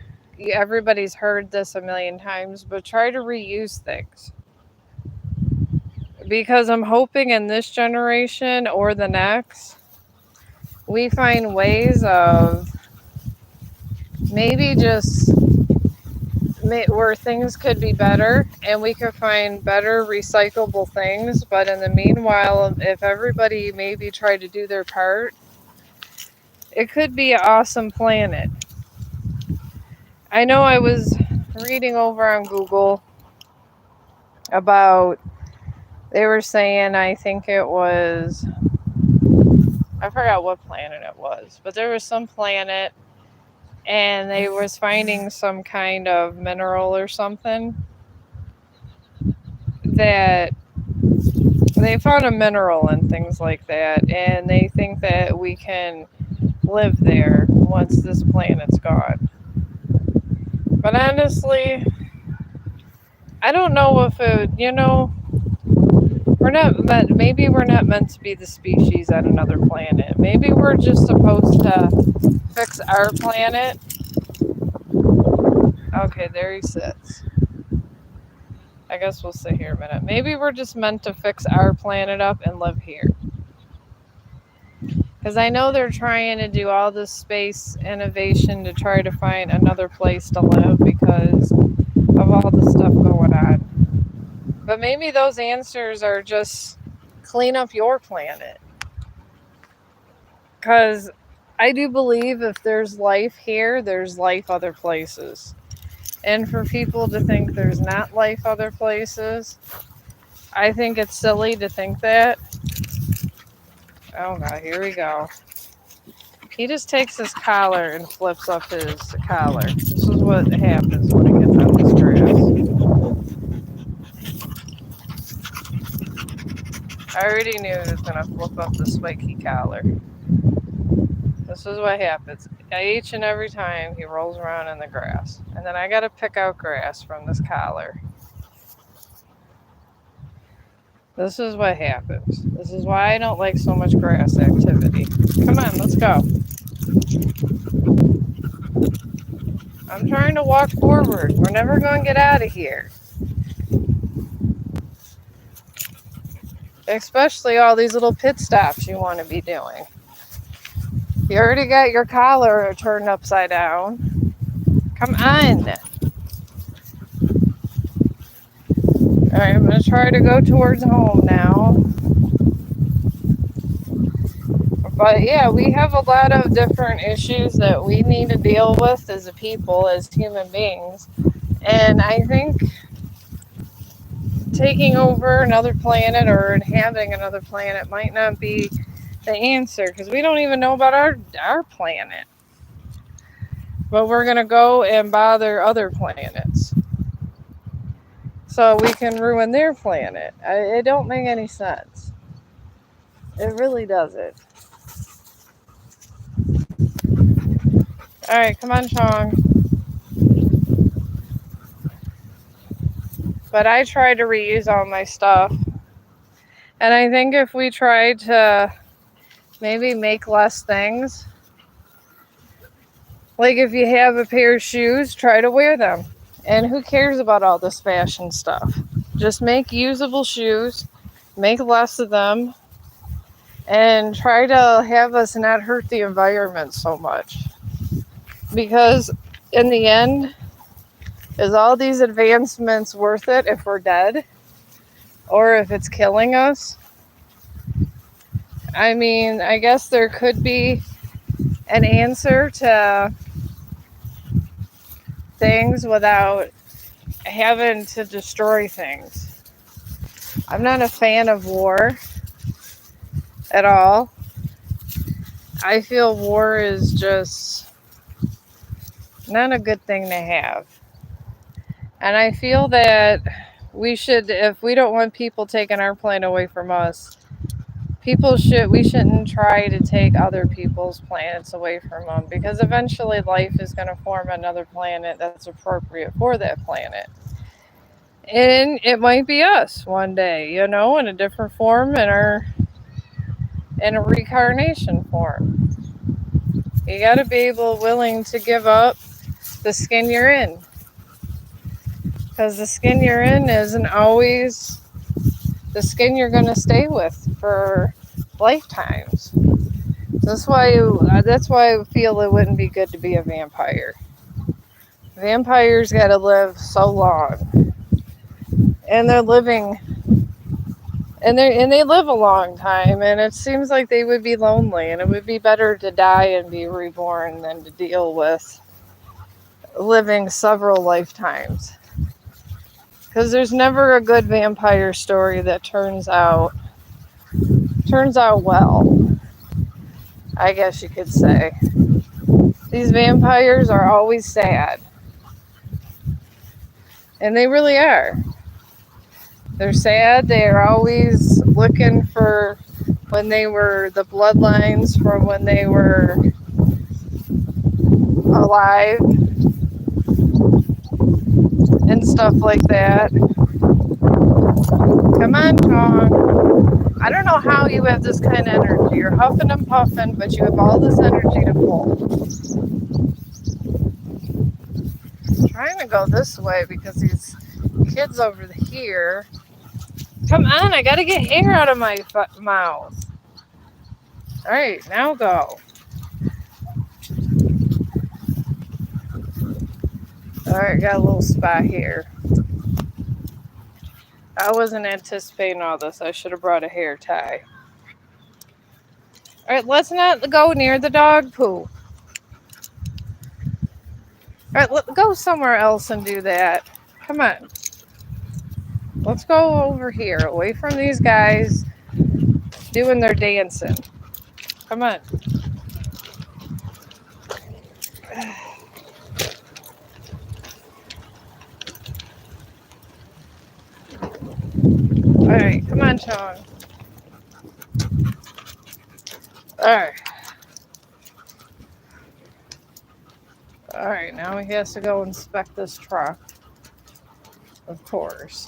everybody's heard this a million times, but try to reuse things. Because I'm hoping in this generation or the next, we find ways of maybe just where things could be better and we could find better recyclable things. But in the meanwhile, if everybody maybe tried to do their part, it could be an awesome planet. I know I was reading over on Google about, they were saying, I think it was, I forgot what planet it was, but there was some planet and they was finding some kind of mineral or something that they found a mineral and things like that, and they think that we can live there once this planet's gone. But honestly, I don't know if it, maybe we're not meant to be the species on another planet. Maybe we're just supposed to fix our planet. Okay, there he sits. I guess we'll sit here a minute. Maybe we're just meant to fix our planet up and live here. Because I know they're trying to do all this space innovation to try to find another place to live because of all the stuff going on. But maybe those answers are just clean up your planet. Because I do believe if there's life here, there's life other places. And for people to think there's not life other places, I think it's silly to think that. Oh god, here we go. He just takes his collar and flips up his collar. This is what happens when he gets on this grass. I already knew he was going to flip up the spiky collar. This is what happens. Each and every time he rolls around in the grass. And then I got to pick out grass from this collar. This is what happens. This is why I don't like so much grass activity. Come on, let's go. I'm trying to walk forward. We're never going to get out of here. Especially all these little pit stops you want to be doing. You already got your collar turned upside down. Come on. Alright, I'm going to try to go towards home now. But yeah, we have a lot of different issues that we need to deal with as a people, as human beings. And I think taking over another planet or inhabiting another planet might not be the answer, because we don't even know about our planet. But we're going to go and bother other planets so we can ruin their planet. It don't make any sense. It really doesn't. Alright, come on, Chong. But I try to reuse all my stuff. And I think if we try to maybe make less things, like if you have a pair of shoes, try to wear them. And who cares about all this fashion stuff? Just make usable shoes, make less of them, and try to have us not hurt the environment so much. Because in the end, is all these advancements worth it if we're dead? Or if it's killing us? I mean, I guess there could be an answer to things without having to destroy things. I'm not a fan of war at all. I feel war is just not a good thing to have. And I feel that we should, if we don't want people taking our planet away from us, we shouldn't try to take other people's planets away from them, because eventually life is going to form another planet that's appropriate for that planet. And it might be us one day, in a different form, in a reincarnation form. You got to be willing to give up the skin you're in. Because the skin you're in isn't always the skin you're going to stay with for lifetimes. That's why I feel it wouldn't be good to be a vampire. Vampires got to live so long. And they're living, and they live a long time, and it seems like they would be lonely, and it would be better to die and be reborn than to deal with living several lifetimes. Because there's never a good vampire story that turns out well, I guess you could say. These vampires are always sad. And they really are. They're sad. They're always looking for when they were the bloodlines from when they were alive and stuff like that. Come on, Chong. I don't know how you have this kind of energy. You're huffing and puffing, but you have all this energy to pull. I'm trying to go this way because these kids over here. Come on, I gotta get air out of my mouth. All right, now go. All right, got a little spot here. I wasn't anticipating all this. I should have brought a hair tie. All right, let's not go near the dog poo. All right, let's go somewhere else and do that. Come on. Let's go over here, away from these guys doing their dancing. Come on. All right, come on, Chong. All right. All right, now he has to go inspect this truck. Of course.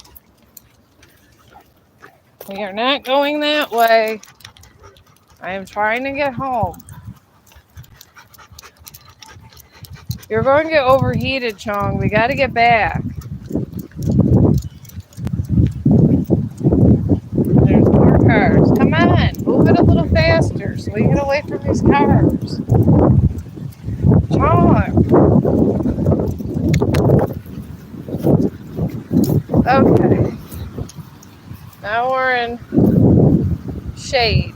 We are not going that way. I am trying to get home. You're going to get overheated, Chong. We got to get back. There's more cars. Come on, move it a little faster so we get away from these cars. Chong. Okay. Now we're in shade.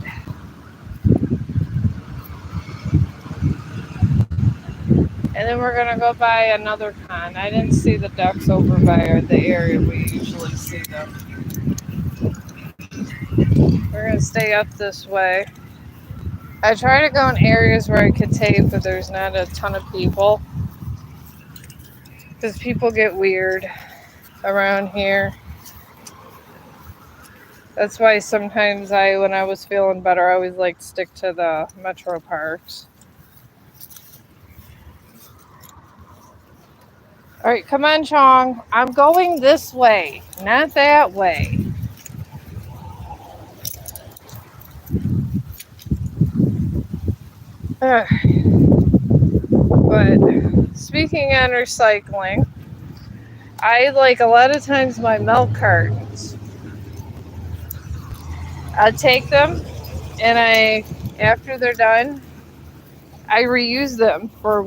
And then we're going to go by another pond. I didn't see the ducks over by the area we usually see them. We're going to stay up this way. I try to go in areas where I could tape, but there's not a ton of people. Because people get weird around here. That's why sometimes when I was feeling better, I always like stick to the metro parks. All right, come on, Chong. I'm going this way, not that way. But speaking on recycling, I like a lot of times my milk cartons. I take them and after they're done, I reuse them for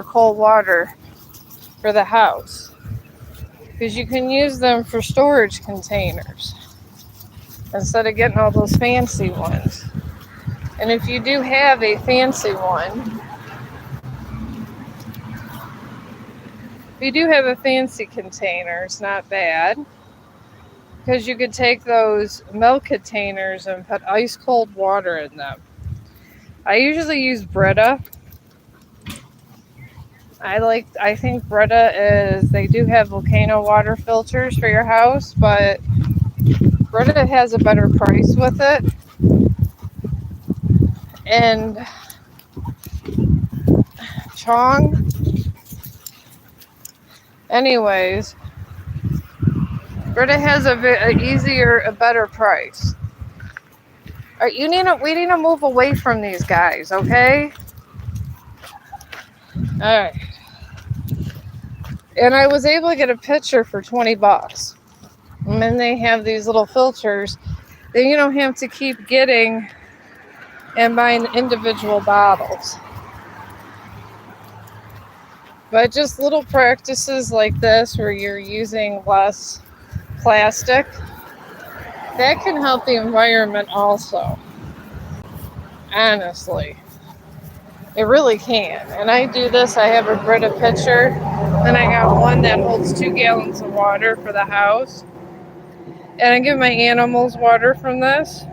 cold water for the house. Because you can use them for storage containers instead of getting all those fancy ones. And if you do have a fancy one, if you do have a fancy container, it's not bad. Because you could take those milk containers and put ice cold water in them. I usually use Brita. I think Brita they do have volcano water filters for your house, but Brita has a better price with it. And Chong, anyways, Brita has a better price. All right, we need to move away from these guys, okay? All right. And I was able to get a pitcher for $20. And then they have these little filters that you don't have to keep getting and buying individual bottles. But just little practices like this where you're using less plastic, that can help the environment also. Honestly. It really can. And I do this. I have a Brita pitcher. Then I got one that holds 2 gallons of water for the house. And I give my animals water from this.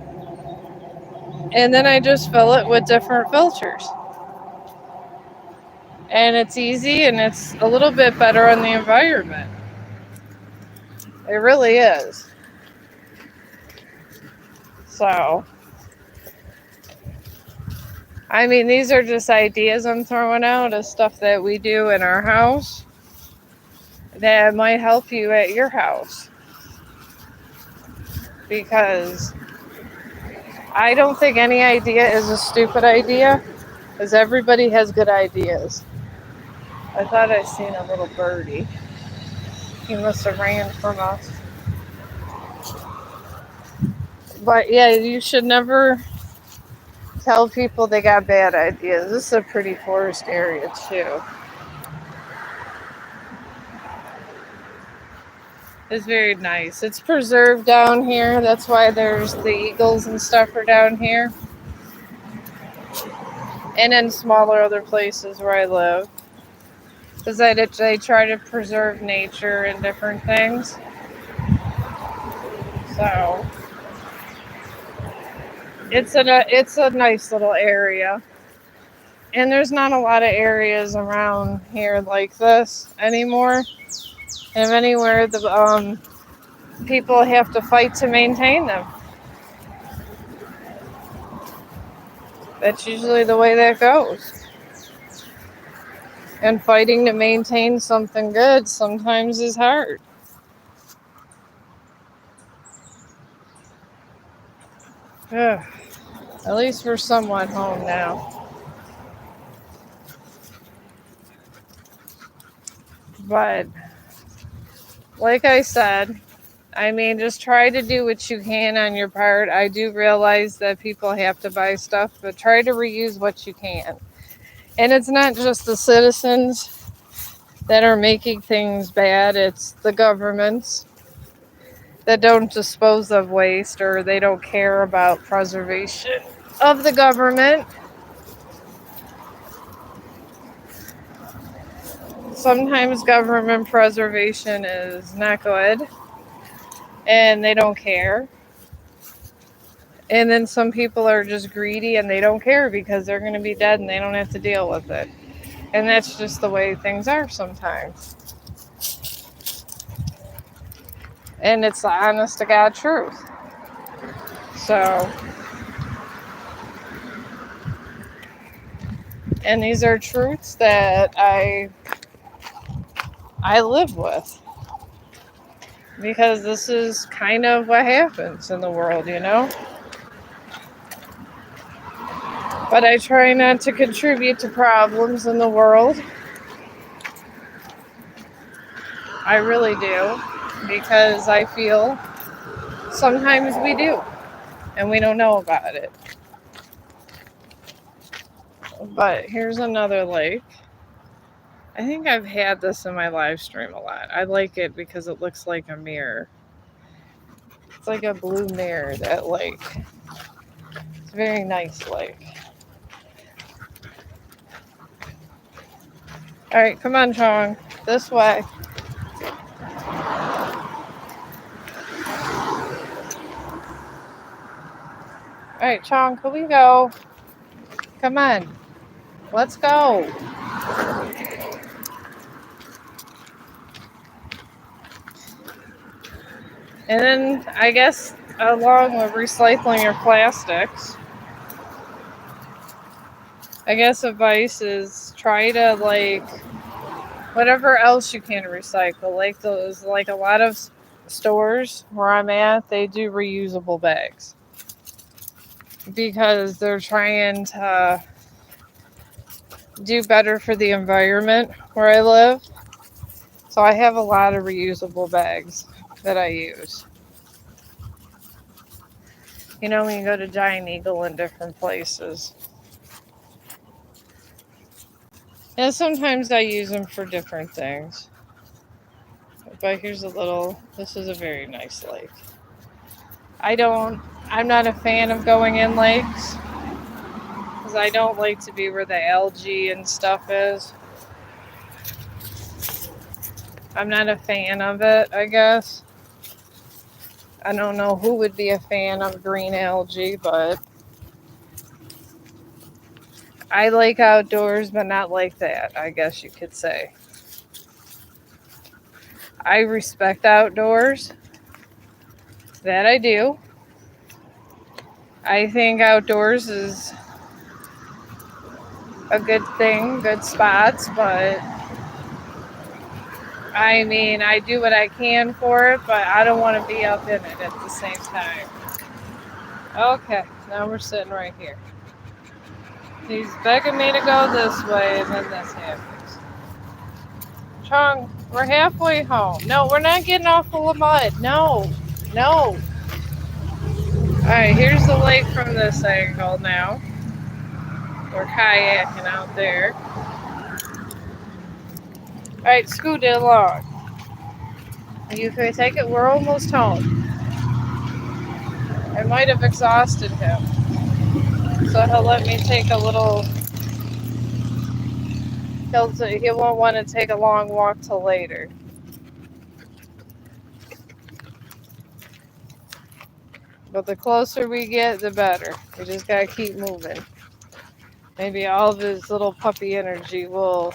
And then I just fill it with different filters. And it's easy and it's a little bit better on the environment. It really is. So, I mean, these are just ideas I'm throwing out of stuff that we do in our house that might help you at your house. because I don't think any idea is a stupid idea, because everybody has good ideas. I thought I seen a little birdie. He must have ran from us. But yeah, you should never tell people they got bad ideas. This is a pretty forest area too. It's very nice. It's preserved down here. That's why there's the eagles and stuff are down here. And in smaller other places where I live. Because they try to preserve nature and different things. So it's a nice little area. And there's not a lot of areas around here like this anymore. And anywhere the people have to fight to maintain them. That's usually the way that goes. And fighting to maintain something good sometimes is hard. Ugh. At least we're somewhat home now. But like I said, I mean, just try to do what you can on your part. I do realize that people have to buy stuff, but try to reuse what you can. And it's not just the citizens that are making things bad, it's the governments that don't dispose of waste, or they don't care about preservation of the government. Sometimes government preservation is not good and they don't care. And then some people are just greedy and they don't care because they're going to be dead and they don't have to deal with it. And that's just the way things are sometimes. And it's the honest to God truth. So, and these are truths that I live with. Because this is kind of what happens in the world, you know? But I try not to contribute to problems in the world. I really do. Because I feel sometimes we do. And we don't know about it. But here's another lake. I think I've had this in my live stream a lot. I like it because it looks like a mirror. It's like a blue mirror, that lake. It's a very nice lake. Alright, come on, Chong. This way. Alright, Chong, can we go? Come on. Let's go. And then, I guess, along with recycling your plastics, I guess advice is try to, like, whatever else you can recycle. Like those, like a lot of stores where I'm at, they do reusable bags. Because they're trying to do better for the environment where I live. So I have a lot of reusable bags that I use. You know, when you go to Giant Eagle in different places. And sometimes I use them for different things. But here's this is a very nice lake. I'm not a fan of going in lakes. Because I don't like to be where the algae and stuff is. I'm not a fan of it, I guess. I don't know who would be a fan of green algae, but I like outdoors, but not like that, I guess you could say. I respect outdoors. That I do. I think outdoors is a good thing, good spots, but I mean, I do what I can for it, but I don't want to be up in it at the same time. Okay, now we're sitting right here. He's begging me to go this way, and then this happens. Chong, we're halfway home. No, we're not getting off full of mud. No, no. Alright, here's the lake from this angle now. We're kayaking out there. Alright, scoot it along. You can take it, we're almost home. I might have exhausted him. So he'll let me take a little. He won't want to take a long walk till later. But the closer we get, the better. We just gotta keep moving. Maybe all of his little puppy energy will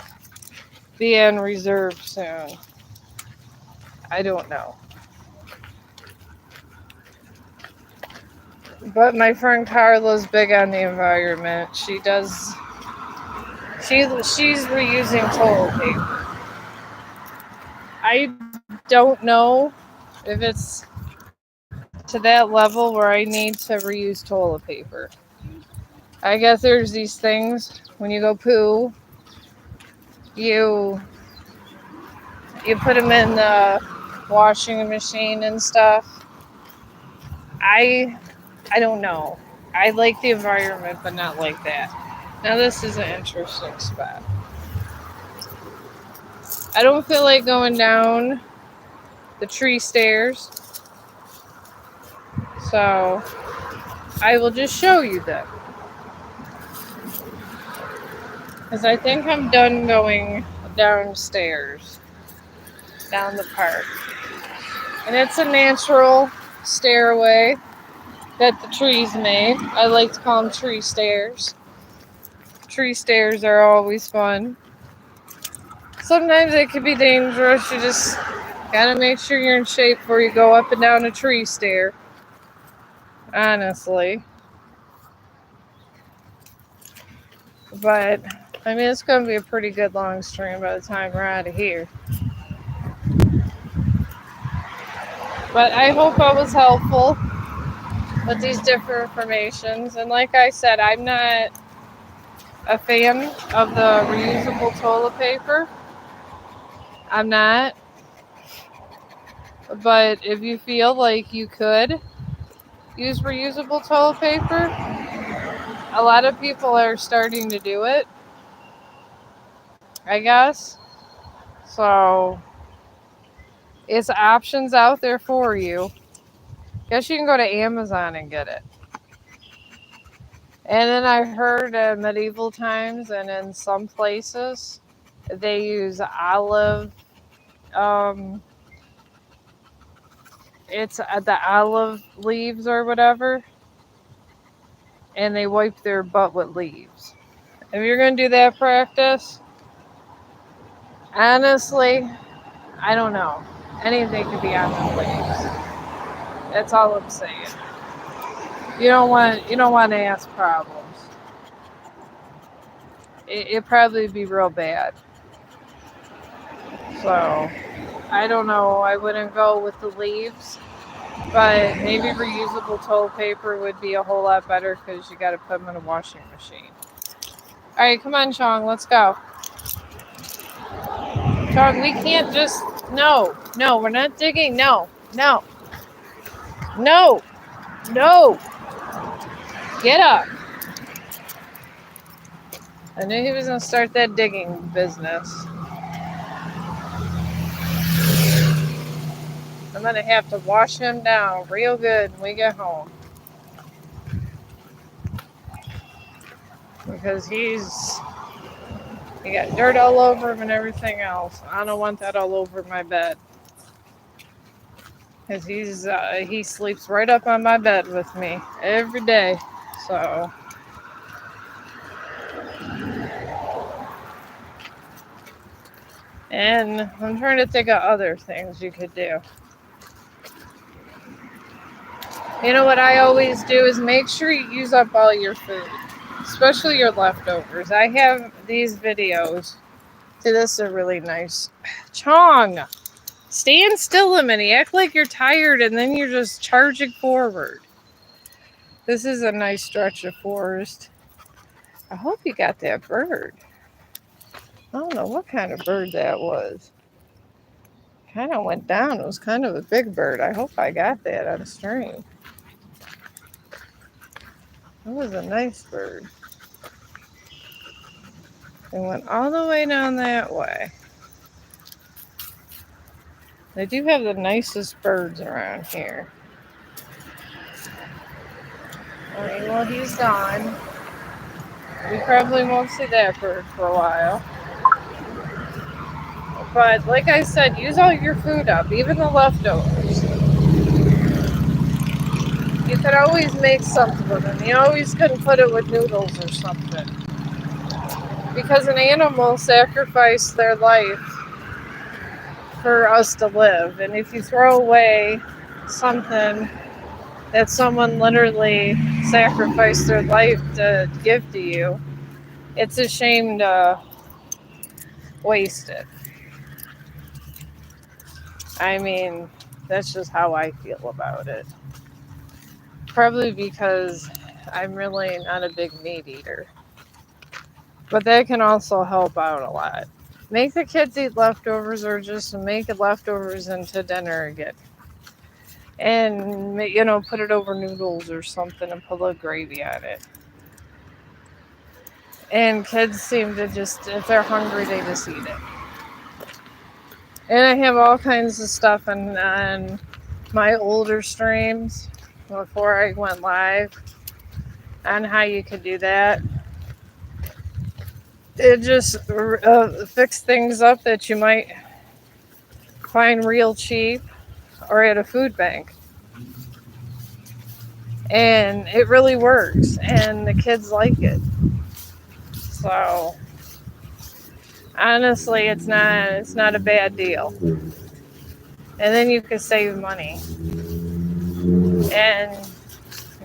be in reserve soon. I don't know. But my friend Carla's big on the environment. She's reusing toilet paper. I don't know if it's to that level where I need to reuse toilet paper. I guess there's these things when you go poo, you put them in the washing machine and stuff. I don't know. I like the environment, but not like that. Now this is an interesting spot. I don't feel like going down the tree stairs, so I will just show you them. Because I think I'm done going downstairs, down the park. And it's a natural stairway that the trees made. I like to call them tree stairs. Tree stairs are always fun. Sometimes it can be dangerous. You just gotta make sure you're in shape before you go up and down a tree stair. Honestly. But, I mean, it's gonna be a pretty good long stream by the time we're out of here. But I hope I was helpful with these different informations. And like I said, I'm not a fan of the reusable toilet paper. I'm not. But if you feel like you could use reusable toilet paper, a lot of people are starting to do it, I guess. So it's options out there for you. Guess you can go to Amazon and get it. And then I heard in medieval times and in some places they use olive. It's the olive leaves or whatever, and they wipe their butt with leaves. If you're gonna do that practice, honestly, I don't know. Anything could be on the leaves. That's all I'm saying. You don't want to ask problems. It'd probably be real bad. So, I don't know. I wouldn't go with the leaves, but maybe reusable toilet paper would be a whole lot better because you got to put them in a washing machine. All right, come on, Chong, let's go. Chong, we can't just no, we're not digging. No. Get up. I knew he was gonna start that digging business. I'm gonna have to wash him down real good when we get home. Because he got dirt all over him and everything else. I don't want that all over my bed. Because he sleeps right up on my bed with me every day. So and I'm trying to think of other things you could do. You know what I always do is make sure you use up all your food, especially your leftovers. I have these videos See, this is a really nice. Chong, stand still a minute. Act like you're tired and then you're just charging forward. This is a nice stretch of forest. I hope you got that bird. I don't know what kind of bird that was. Kind of went down. It was kind of a big bird. I hope I got that on stream. That was a nice bird. It went all the way down that way. They do have the nicest birds around here. Alright, well, he's gone. We probably won't see that bird for a while. But like I said, use all your food up, even the leftovers. You could always make something with them. You always couldn't put it with noodles or something. Because an animal sacrificed their life for us to live. And if you throw away something that someone literally sacrificed their life to give to you, it's a shame to waste it. I mean, that's just how I feel about it. Probably because I'm really not a big meat eater. But that can also help out a lot. Make the kids eat leftovers or just make leftovers into dinner again. And, put it over noodles or something and put a little gravy on it. And kids seem to just, if they're hungry, they just eat it. And I have all kinds of stuff on my older streams before I went live on how you could do that. It just fix things up that you might find real cheap or at a food bank. And it really works, and the kids like it. So honestly, it's not a bad deal. And then you can save money. And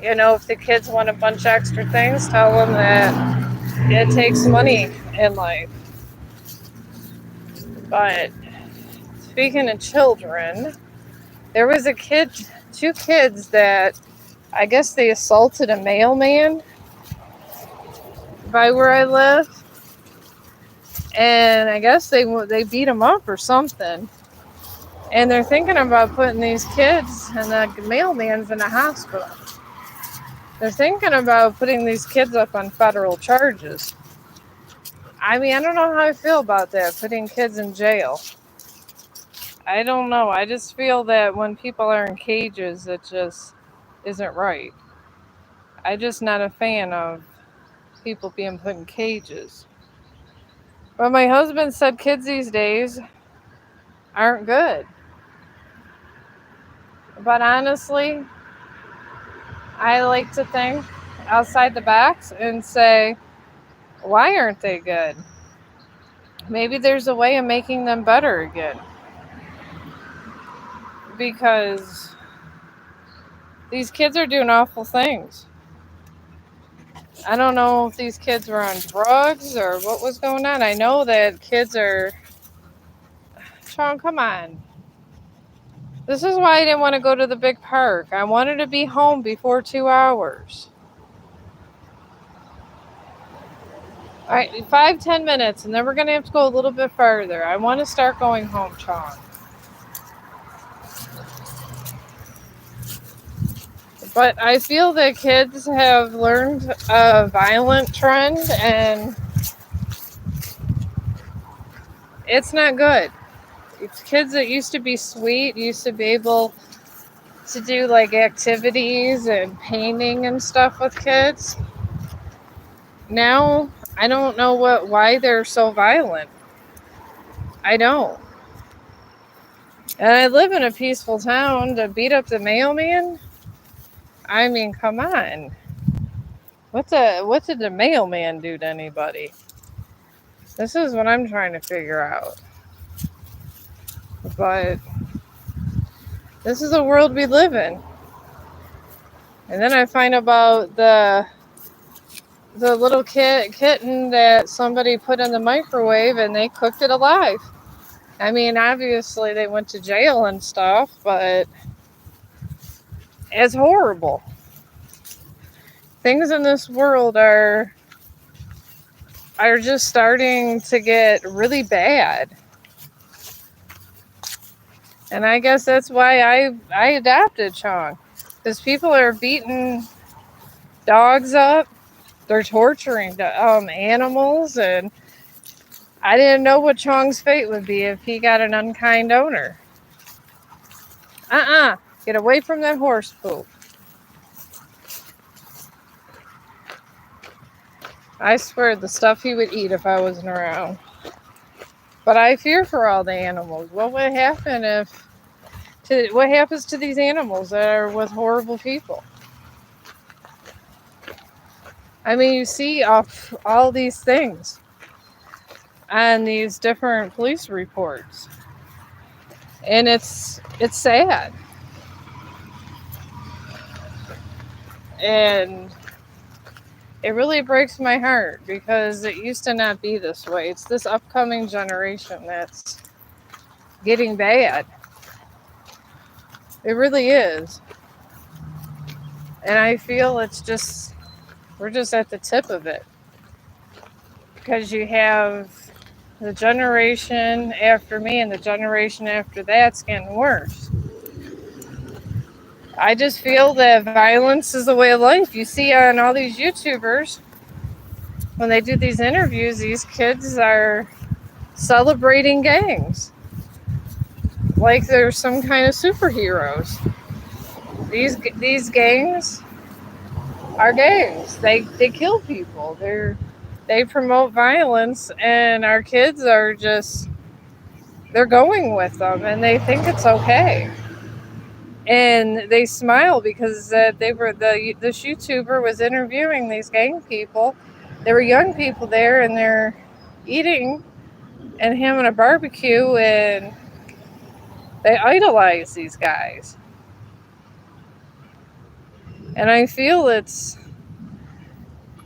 if the kids want a bunch of extra things, tell them that it takes money in life. But speaking of children, there was two kids that I guess they assaulted a mailman by where I live. And I guess they beat him up or something. And they're thinking about putting these kids, and the mailman's in the hospital. They're thinking about putting these kids up on federal charges. I mean, I don't know how I feel about that, putting kids in jail. I don't know. I just feel that when people are in cages, it just isn't right. I'm just not a fan of people being put in cages. But my husband said kids these days aren't good. But honestly, I like to think outside the box and say, why aren't they good? Maybe there's a way of making them better again. Because these kids are doing awful things. I don't know if these kids were on drugs or what was going on. I know that kids are... Chong, come on. This is why I didn't want to go to the big park. I wanted to be home before 2 hours. All right, 5-10 minutes, and then we're going to have to go a little bit further. I want to start going home, Chong. But I feel that kids have learned a violent trend, and it's not good. It's kids that used to be sweet, used to be able to do like activities and painting and stuff with kids. Now, I don't know why they're so violent. I don't. And I live in a peaceful town. To beat up the mailman? I mean, come on. What did the mailman do to anybody? This is what I'm trying to figure out. But this is the world we live in. And then I find about the the little kitten that somebody put in the microwave and they cooked it alive. I mean, obviously they went to jail and stuff, but it's horrible. Things in this world are just starting to get really bad. And I guess that's why I adopted Chong. Because people are beating dogs up. They're torturing animals. And I didn't know what Chong's fate would be if he got an unkind owner. Get away from that horse poop. I swear the stuff he would eat if I wasn't around. But I fear for all the animals. What would happen what happens to these animals that are with horrible people? I mean, you see all these things on these different police reports. And it's sad. And it really breaks my heart because it used to not be this way. It's this upcoming generation that's getting bad. It really is. And I feel we're just at the tip of it. Because you have the generation after me and the generation after that's getting worse. I just feel that violence is a way of life. You see on all these YouTubers, when they do these interviews, these kids are celebrating gangs. Like they're some kind of superheroes. These gangs are gangs. They kill people. They promote violence, and our kids are they're going with them, and they think it's okay. And they smile because this YouTuber was interviewing these gang people. There were young people there, and they're eating and having a barbecue, and they idolize these guys. And I feel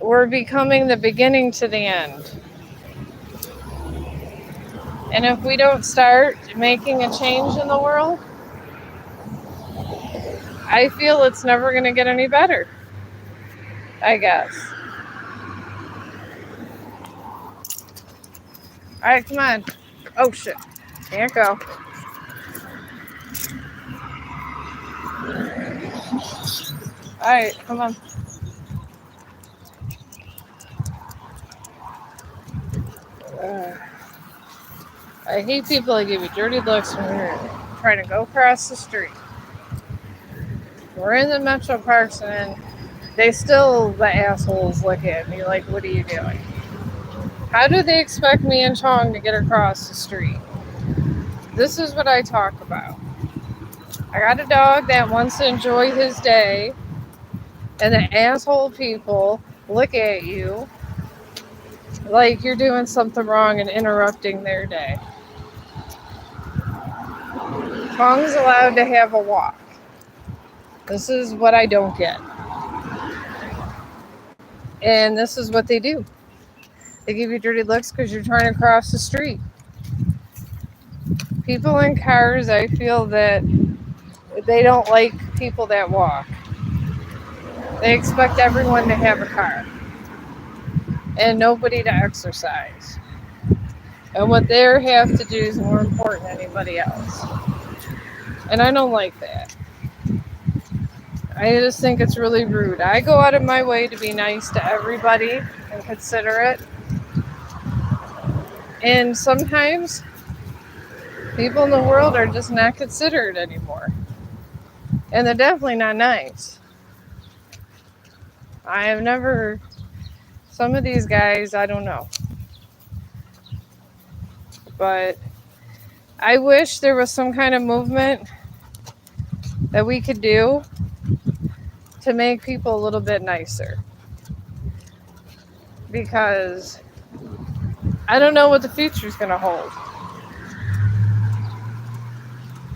we're becoming the beginning to the end. And if we don't start making a change in the world, I feel it's never going to get any better, I guess. All right, come on. Oh, shit. Can't go. All right, come on. I hate people that give you dirty looks when you're trying to go across the street. We're in the metro parks and the assholes look at me like, what are you doing? How do they expect me and Chong to get across the street? This is what I talk about. I got a dog that wants to enjoy his day, and the asshole people look at you like you're doing something wrong and interrupting their day. Chong's allowed to have a walk. This is what I don't get. And this is what they do. They give you dirty looks because you're trying to cross the street. People in cars, I feel that they don't like people that walk. They expect everyone to have a car and nobody to exercise. And what they have to do is more important than anybody else. And I don't like that. I just think it's really rude. I go out of my way to be nice to everybody and considerate. And sometimes people in the world are just not considerate anymore. And they're definitely not nice. Some of these guys, I don't know. But I wish there was some kind of movement that we could do to make people a little bit nicer. Because I don't know what the future's going to hold.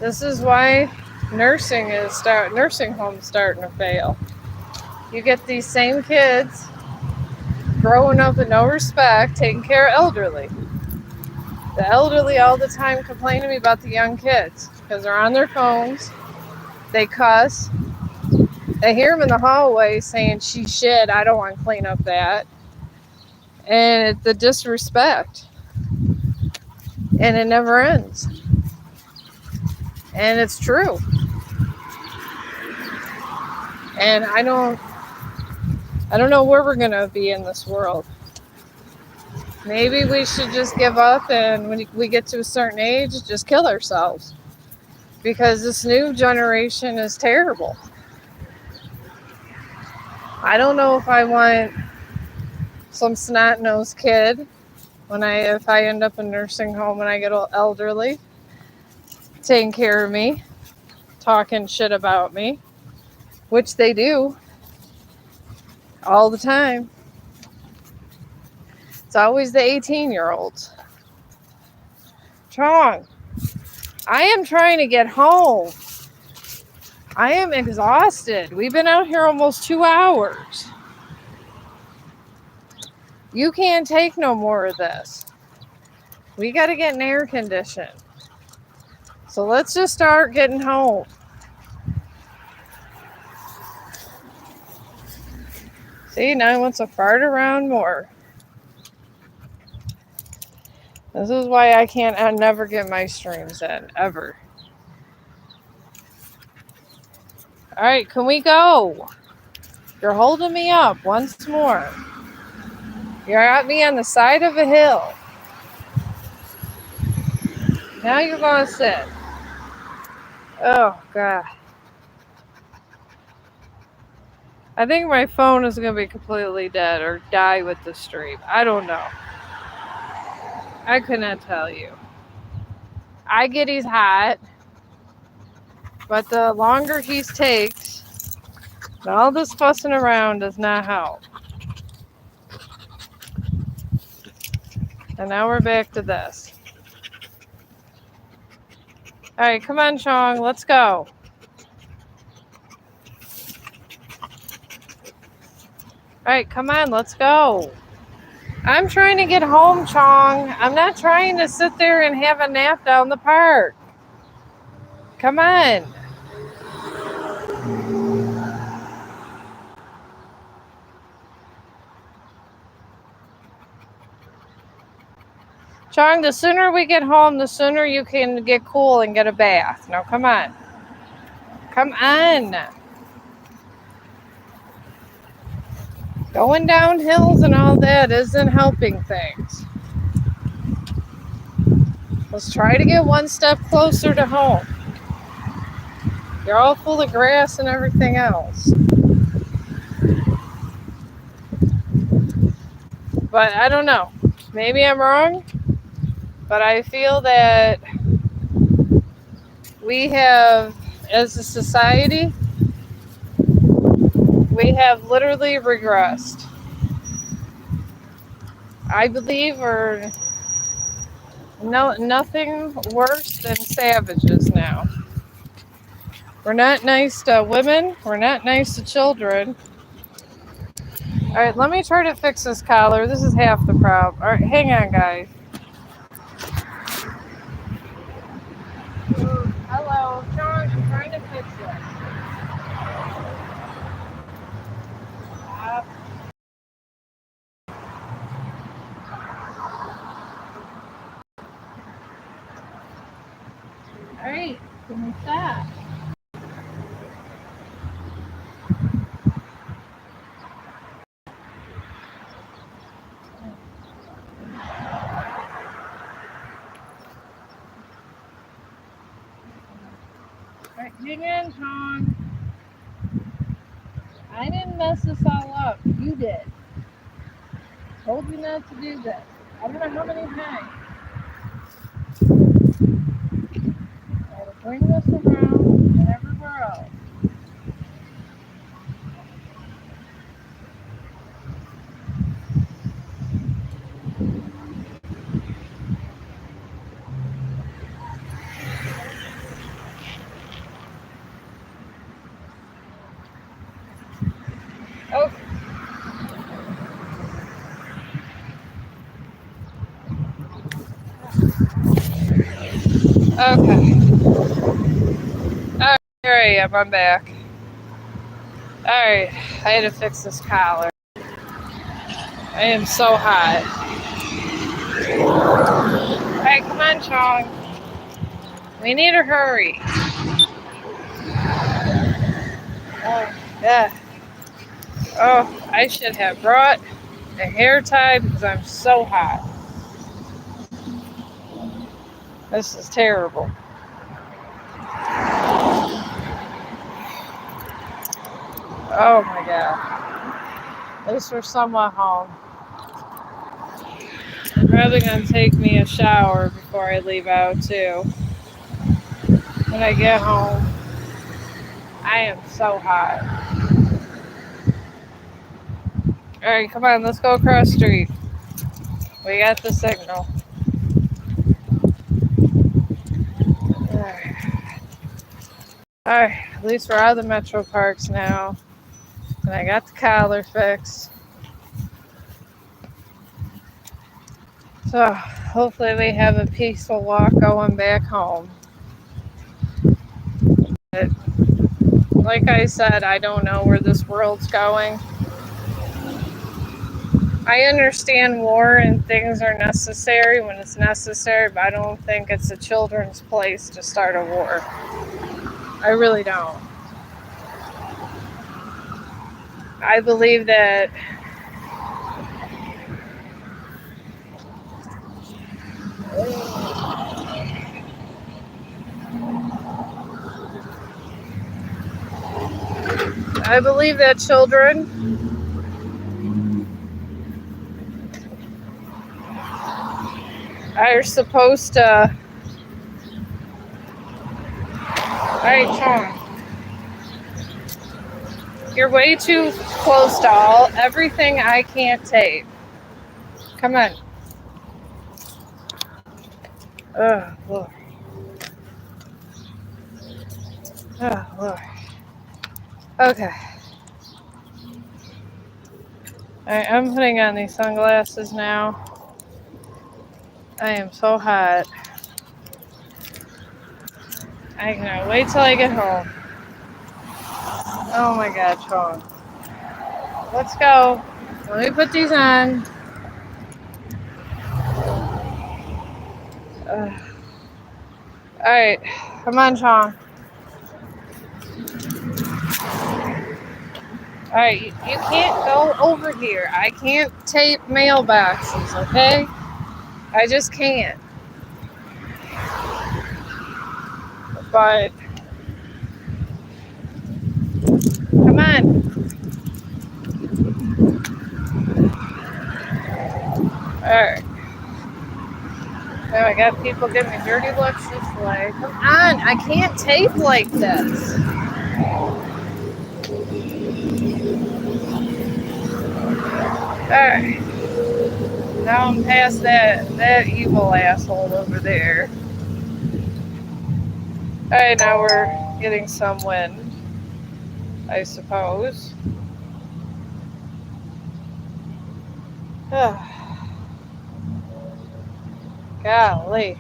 This is why nursing homes starting to fail. You get these same kids growing up with no respect, taking care of elderly. The elderly all the time complain to me about the young kids because they're on their phones. They cuss. I hear them in the hallway saying, "She shit, I don't want to clean up that." And it's the disrespect. And it never ends. And it's true. And I don't know where we're going to be in this world. Maybe we should just give up, and when we get to a certain age, just kill ourselves. Because this new generation is terrible. I don't know if I want some snot-nosed kid if I end up in a nursing home and I get elderly, taking care of me, talking shit about me, which they do all the time. It's always the 18-year-olds. Chong, I am trying to get home. I am exhausted. We've been out here almost 2 hours. You can't take no more of this. We got to get an air condition. So let's just start getting home. See, now he wants to fart around more. This is why I never get my streams in, ever. All right, can we go? You're holding me up once more. You're at me on the side of a hill. Now you're going to sit. Oh, God. I think my phone is going to be completely dead or die with the stream. I don't know. I could not tell you. I get he's hot, but the longer he takes, all this fussing around does not help. And now we're back to this. All right, come on, Chong, let's go. All right, come on, let's go. I'm trying to get home, Chong. I'm not trying to sit there and have a nap down the park. Come on. Chong, the sooner we get home, the sooner you can get cool and get a bath. Now, come on. Come on. Going down hills and all that isn't helping things. Let's try to get one step closer to home. You're all full of grass and everything else. But I don't know. Maybe I'm wrong. But I feel that we have, as a society, we have literally regressed. I believe we're nothing worse than savages now. We're not nice to women. We're not nice to children. All right, let me try to fix this collar. This is half the problem. All right, hang on, guys. Hello, Chong. I'm trying to fix this. All right, can we stop? All right, hang on, Chong. I didn't mess this all up. You did. Told you not to do this. I don't know how many times. I will bring this around and everywhere else. Oh. Okay. Alright, here I am. I'm back. Alright, I had to fix this collar. I am so hot. Alright, come on, Chong. We need to hurry. Oh, yeah. Oh, I should have brought a hair tie because I'm so hot. This is terrible. Oh my god. At least we're somewhat home. I'm probably gonna take me a shower before I leave out too. When I get home, I am so hot. Alright, come on, let's go across the street. We got the signal. Alright, at least we're out of the metro parks now. And I got the collar fixed. So hopefully we have a peaceful walk going back home. But like I said, I don't know where this world's going. I understand war and things are necessary when it's necessary, but I don't think it's a children's place to start a war. I really don't. I believe that children are supposed to. Alright, Chong. You're way too close to everything I can't take. Come on. Oh, Lord. Oh, Lord. Okay. Alright, I'm putting on these sunglasses now. I am so hot. I cannot wait till I get home. Oh my god, Chong. Let's go. Let me put these on. Alright, come on, Chong. Alright, you can't go over here. I can't tape mailboxes, okay? I just can't. But, come on. Alright. Now I got people giving me dirty looks this way. Come on, I can't tape like this. Alright. Now I'm past that evil asshole over there. Alright, now we're getting some wind, I suppose. Golly.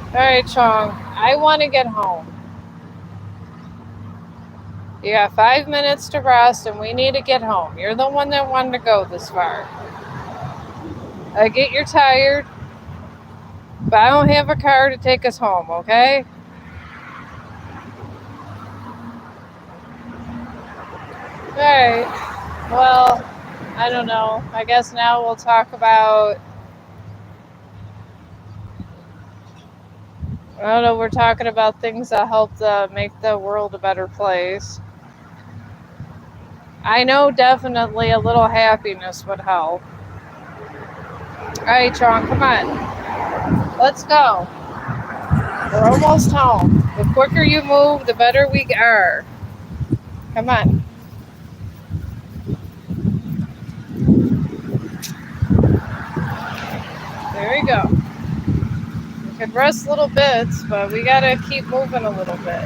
Alright, Chong, I want to get home. You got 5 minutes to rest, and we need to get home. You're the one that wanted to go this far. I get you're tired, but I don't have a car to take us home, okay? Alright. Well, I don't know. I guess now we'll talk about... I don't know, we're talking about things that help make the world a better place. I know definitely a little happiness would help. Alright, Chong, come on. Let's go. We're almost home. The quicker you move, the better we are. Come on. There we go. We could rest little bits, but we gotta keep moving a little bit.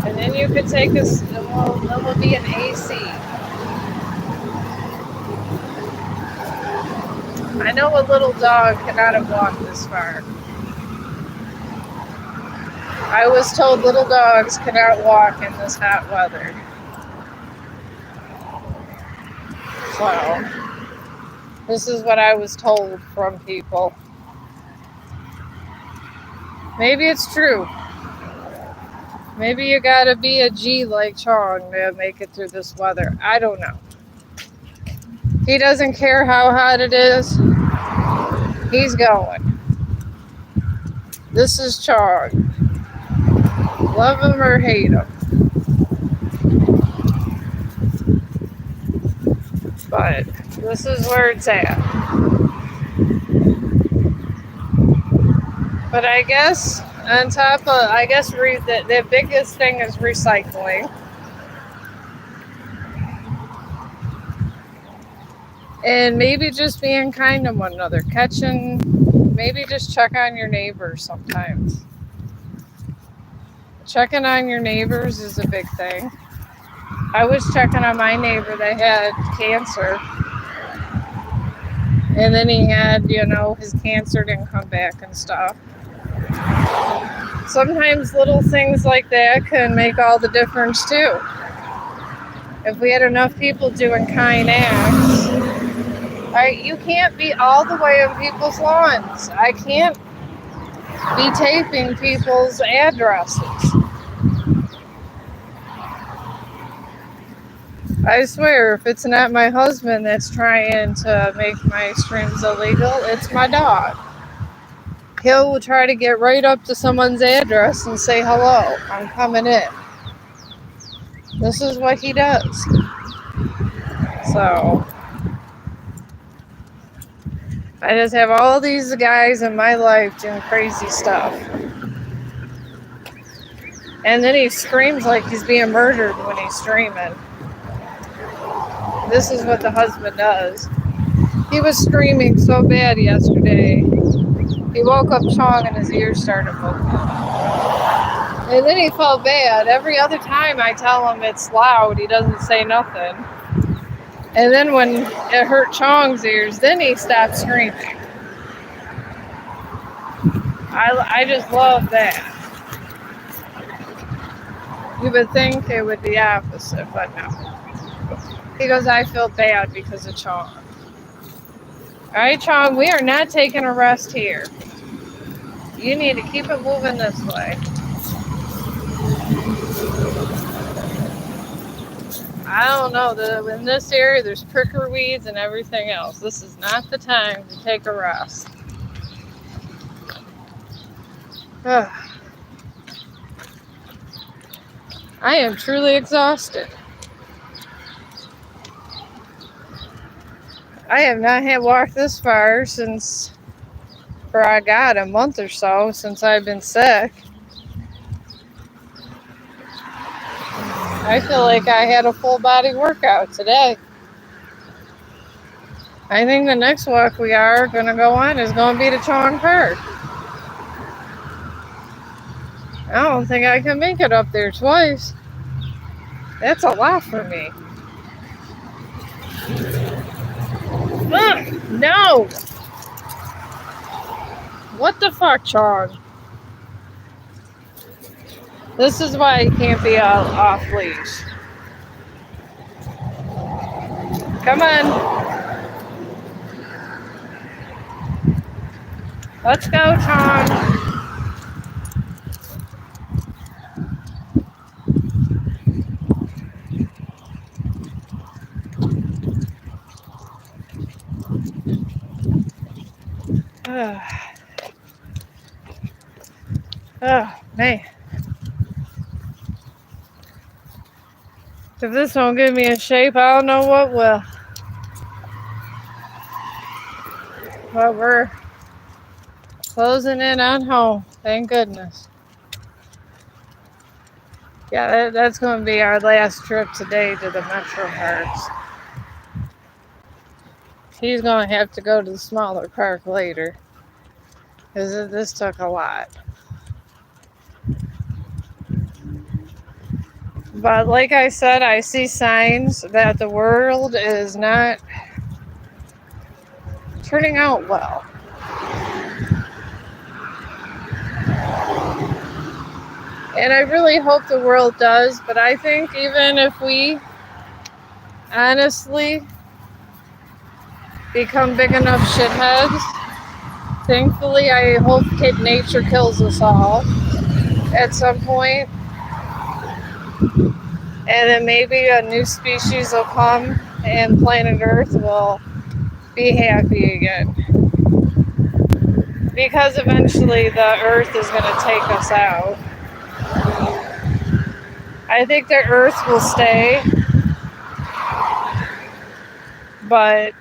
And then you could take us, then we'll be in AC. I know a little dog cannot have walked this far. I was told little dogs cannot walk in this hot weather. So, this is what I was told from people. Maybe it's true. Maybe you gotta be a G like Chong to make it through this weather. I don't know. He doesn't care how hot it is. He's going. This is Chong. Love him or hate him. But this is where it's at. But I guess on top of, the biggest thing is recycling. And maybe just being kind to one another. Maybe just check on your neighbors sometimes. Checking on your neighbors is a big thing. I was checking on my neighbor that had cancer. And then he had, his cancer didn't come back and stuff. Sometimes little things like that can make all the difference too. If we had enough people doing kind acts, you can't be all the way on people's lawns. I can't be taping people's addresses. I swear, if it's not my husband that's trying to make my streams illegal, it's my dog. He'll try to get right up to someone's address and say, hello, I'm coming in. This is what he does. So, I just have all these guys in my life doing crazy stuff. And then he screams like he's being murdered when he's streaming. This is what the husband does. He was screaming so bad yesterday. He woke up Chong and his ears started moving. And then he felt bad. Every other time I tell him it's loud, he doesn't say nothing. And then when it hurt Chong's ears, then he stopped screaming. I just love that. You would think it would be opposite, but no. He goes, I feel bad because of Chong. Alright, Chong, we are not taking a rest here. You need to keep it moving this way. I don't know. In this area, there's pricker weeds and everything else. This is not the time to take a rest. I am truly exhausted. I have not had walked this far for a month or so since I've been sick. I feel like I had a full body workout today. I think the next walk we are going to go on is going to be to Chong Park. I don't think I can make it up there twice. That's a lot for me. Ugh, no! What the fuck, Chong? This is why he can't be off leash. Come on. Let's go, Chong. Oh, man. If this don't get me in shape, I don't know what will. But we're closing in on home. Thank goodness. Yeah, that's going to be our last trip today to the Metro Parks. He's going to have to go to the smaller park later. Because this took a lot. But like I said, I see signs that the world is not turning out well. And I really hope the world does, but I think even if we honestly become big enough shitheads, thankfully I hope nature kills us all at some point, and then maybe a new species will come and planet Earth will be happy again. Because eventually the Earth is going to take us out. I think the Earth will stay, but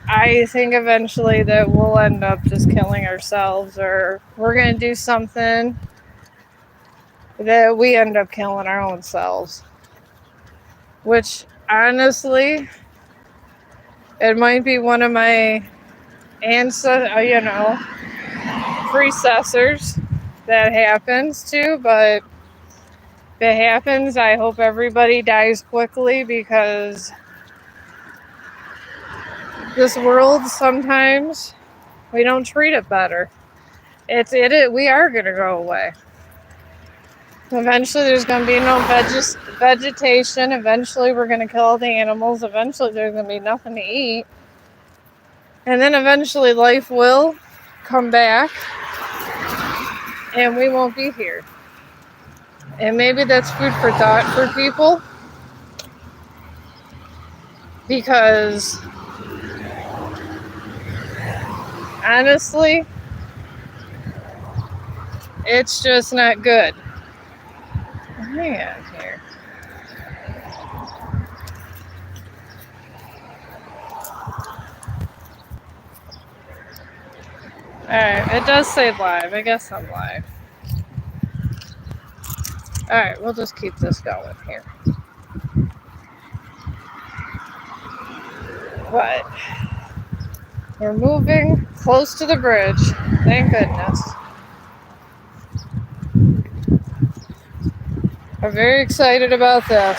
I think eventually that we'll end up just killing ourselves, or we're going to do something that we end up killing our own selves. Which, honestly, it might be one of my predecessors that happens to, but if it happens, I hope everybody dies quickly, because this world, sometimes we don't treat it better. We are going to go away. Eventually there's going to be no vegetation. Eventually we're going to kill all the animals. Eventually there's going to be nothing to eat. And then eventually life will come back and we won't be here. And maybe that's food for thought for people, because honestly, it's just not good. Hang on here. Alright, it does say live. I guess I'm live. Alright, we'll just keep this going here. But we're moving close to the bridge. Thank goodness. I'm very excited about this.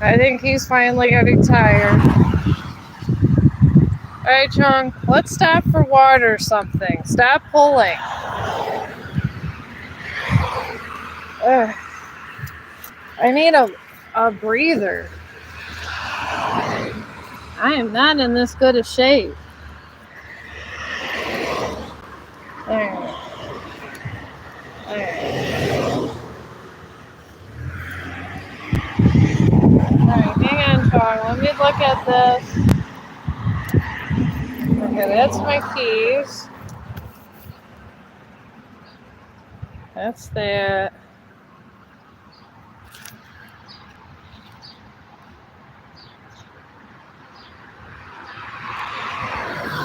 I think he's finally getting tired. Alright, Chong, let's stop for water or something. Stop pulling. Ugh. I need a breather. I am not in this good a shape. Alright. Alright, hang on, Chong. Let me look at this. Okay, that's my keys. That's that.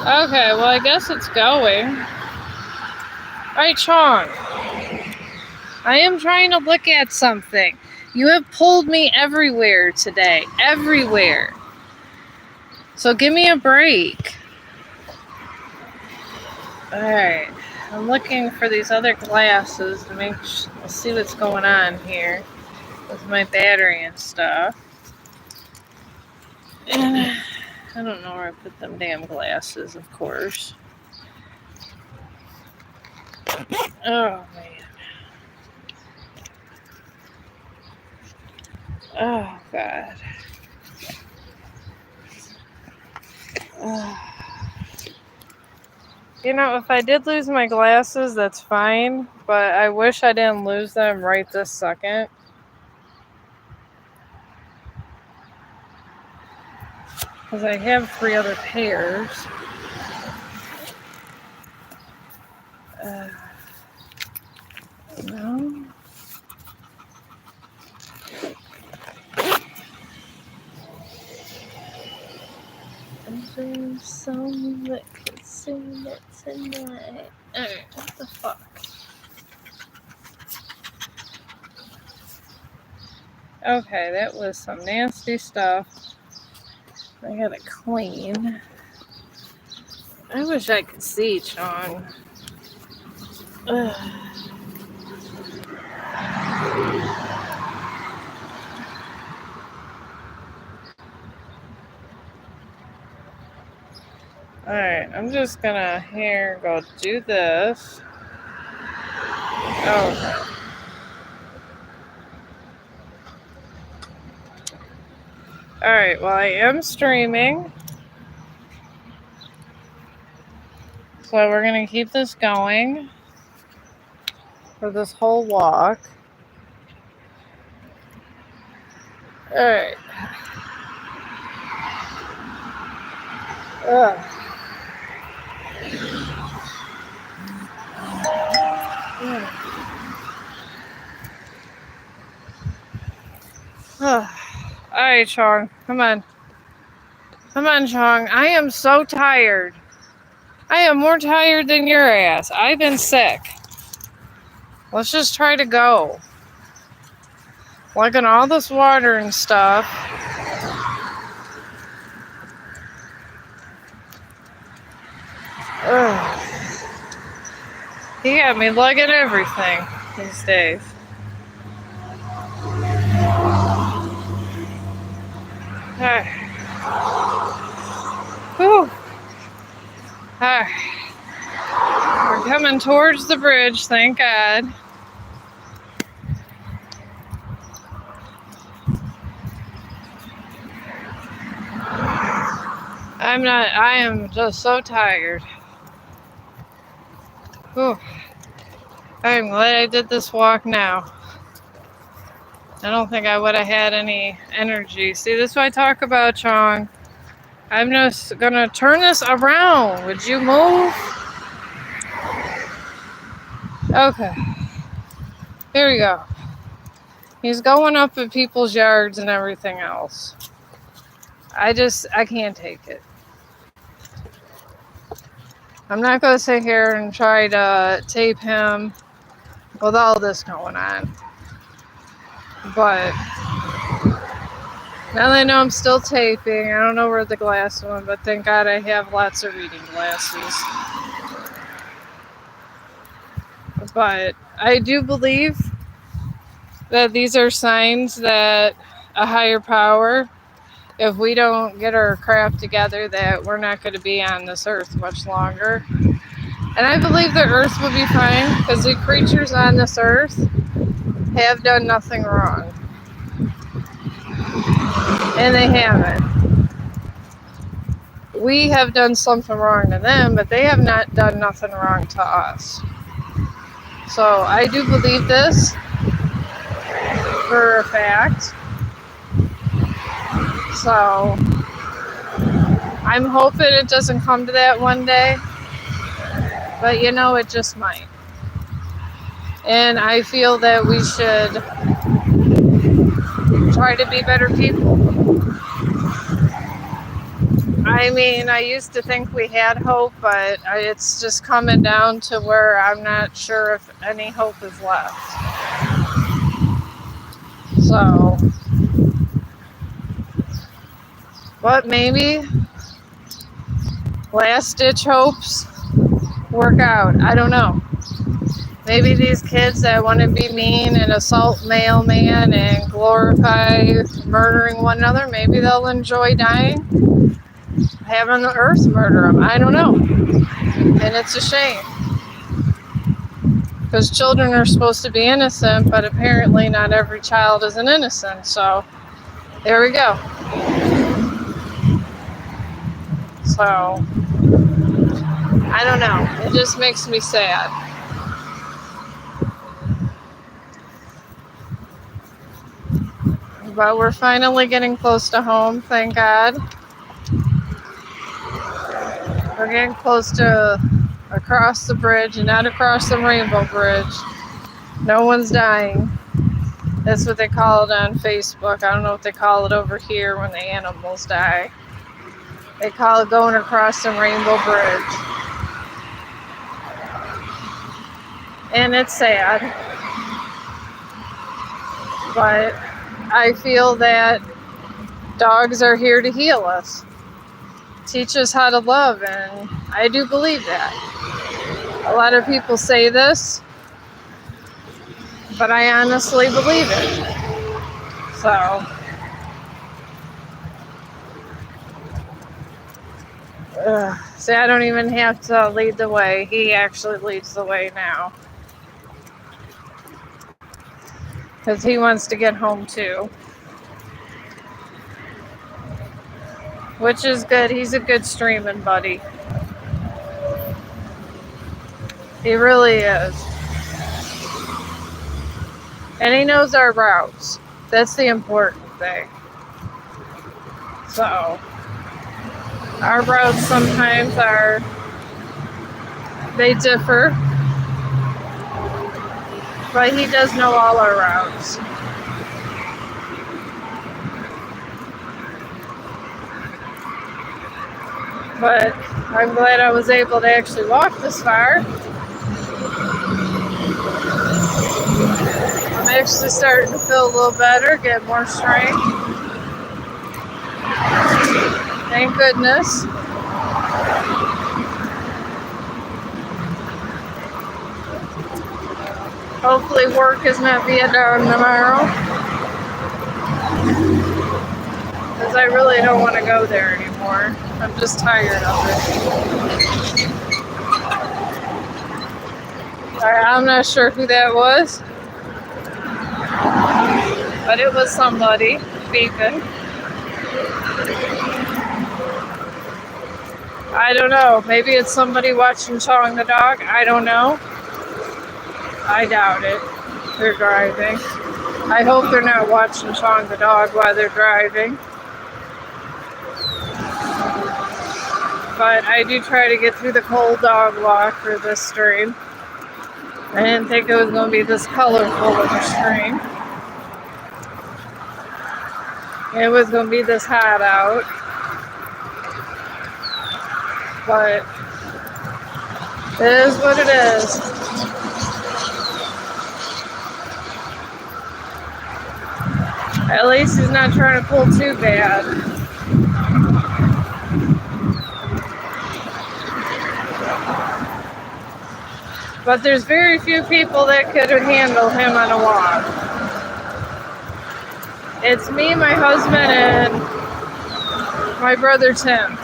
Okay, well, I guess it's going. Alright, Chong. I am trying to look at something. You have pulled me everywhere today. Everywhere. So give me a break. Alright. I'm looking for these other glasses to let's see what's going on here with my battery and stuff. And I don't know where I put them damn glasses, of course. Oh, man. Oh, God. You know, if I did lose my glasses, that's fine, but I wish I didn't lose them right this second. Because I have 3 other pairs. No. There's some that could sing it tonight. Alright, what the fuck? Okay, that was some nasty stuff. I gotta clean. I wish I could see, Chong. Ugh. Alright, I'm just gonna here go do this. Oh, alright, well, I am streaming. So we're gonna keep this going for this whole walk. Alright. Ugh. Alright, Chong. Come on. Come on, Chong. I am so tired. I am more tired than your ass. I've been sick. Let's just try to go. Look at all this water and stuff. Ugh. He got me lugging everything these days. Whew. We're coming towards the bridge, thank God. I am just so tired. Whew. I'm glad I did this walk now. I don't think I would have had any energy. See, this is what I talk about, Chong. I'm just gonna turn this around. Would you move? Okay. Here we go. He's going up in people's yards and everything else. I can't take it. I'm not going to sit here and try to tape him with all this going on. But now that I know I'm still taping, I don't know where the glass went, but thank God I have lots of reading glasses. But I do believe that these are signs that a higher power, if we don't get our crap together, that we're not going to be on this earth much longer. And I believe the earth will be fine because the creatures on this earth have done nothing wrong. And they haven't. We have done something wrong to them, but they have not done nothing wrong to us. So I do believe this for a fact. So I'm hoping it doesn't come to that one day. But it just might. And I feel that we should try to be better people. I mean, I used to think we had hope, but it's just coming down to where I'm not sure if any hope is left. So, but maybe last ditch hopes work out. I don't know. Maybe these kids that want to be mean and assault mailman and glorify murdering one another, maybe they'll enjoy dying, having the earth murder them. I don't know. And it's a shame. Because children are supposed to be innocent, but apparently not every child is an innocent. So, there we go. So, I don't know. It just makes me sad. But we're finally getting close to home, thank God. We're getting close to across the bridge and not across the Rainbow Bridge. No one's dying. That's what they call it on Facebook. I don't know what they call it over here when the animals die. They call it going across the Rainbow Bridge. And it's sad. But I feel that dogs are here to heal us. Teach us how to love, and I do believe that. A lot of people say this, but I honestly believe it. So, See, I don't even have to lead the way. He actually leads the way now. Because he wants to get home too. Which is good. He's a good streaming buddy. He really is. And he knows our routes. That's the important thing. So, our routes sometimes they differ. But he does know all our routes. But I'm glad I was able to actually walk this far. I'm actually starting to feel a little better, get more strength. Thank goodness. Hopefully work is not being down tomorrow. Because I really don't want to go there anymore. I'm just tired of it. Alright, I'm not sure who that was. But it was somebody beeping. I don't know. Maybe it's somebody watching Chong the dog. I don't know. I doubt it. They're driving. I hope they're not watching Chong the dog while they're driving. But I do try to get through the cold dog walk for this stream. I didn't think it was going to be this colorful of a stream. It was going to be this hot out. But it is what it is. At least he's not trying to pull too bad. But there's very few people that could handle him on a walk. It's me, my husband, and my brother Tim.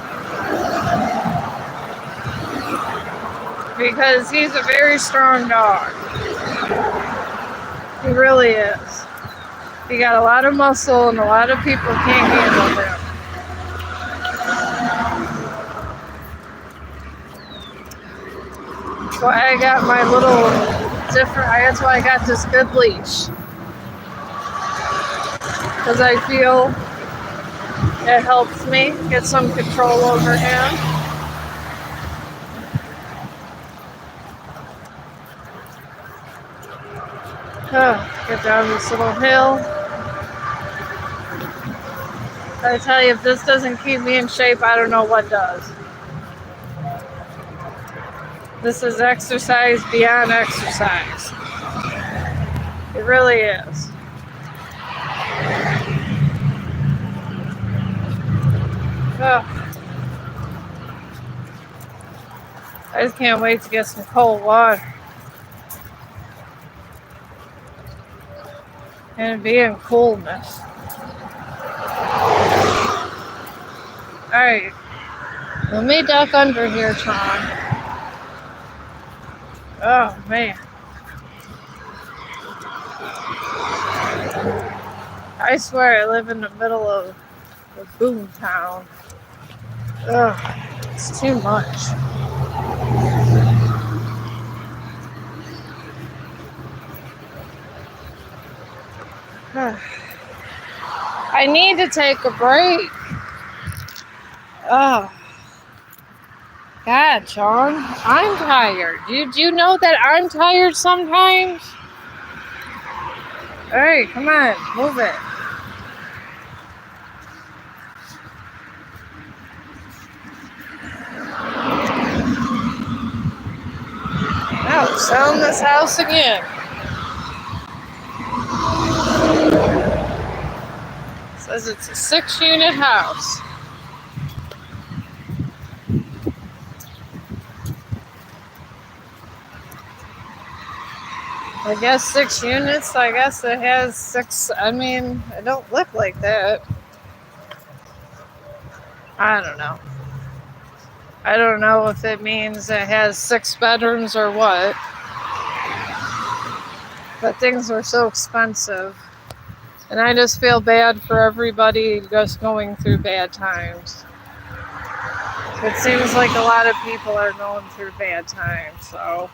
Because he's a very strong dog. He really is. He got a lot of muscle and a lot of people can't handle him. So I got my little different, that's why I got this good leash. Because I feel it helps me get some control over him. Get down this little hill. I tell you, if this doesn't keep me in shape, I don't know what does. This is exercise beyond exercise. It really is. I just can't wait to get some cold water. And be in coolness. Alright. Let me duck under here, Chong. Oh, man. I swear I live in the middle of a boom town. Ugh, it's too much. I need to take a break. Oh. God, Chong, I'm tired. Do you know that I'm tired sometimes? Alright, come on, move it. Oh, selling this house again. Says it's a 6-unit house. I guess 6 units. I guess it has 6. I mean, it don't look like that. I don't know. I don't know if it means it has 6 bedrooms or what, but things are so expensive. And I just feel bad for everybody just going through bad times. It seems like a lot of people are going through bad times, so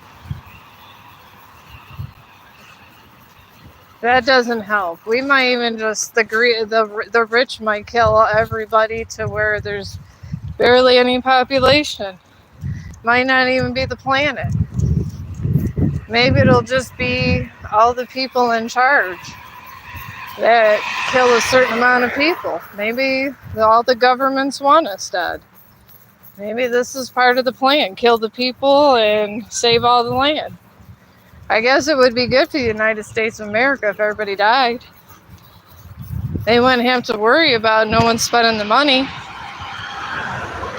that doesn't help. We might even just the rich might kill everybody to where there's barely any population. Might not even be the planet. Maybe it'll just be all the people in charge that kill a certain amount of people. Maybe all the governments want us dead. Maybe this is part of the plan. Kill the people and save all the land. I guess it would be good for the United States of America if everybody died. They wouldn't have to worry about no one spending the money.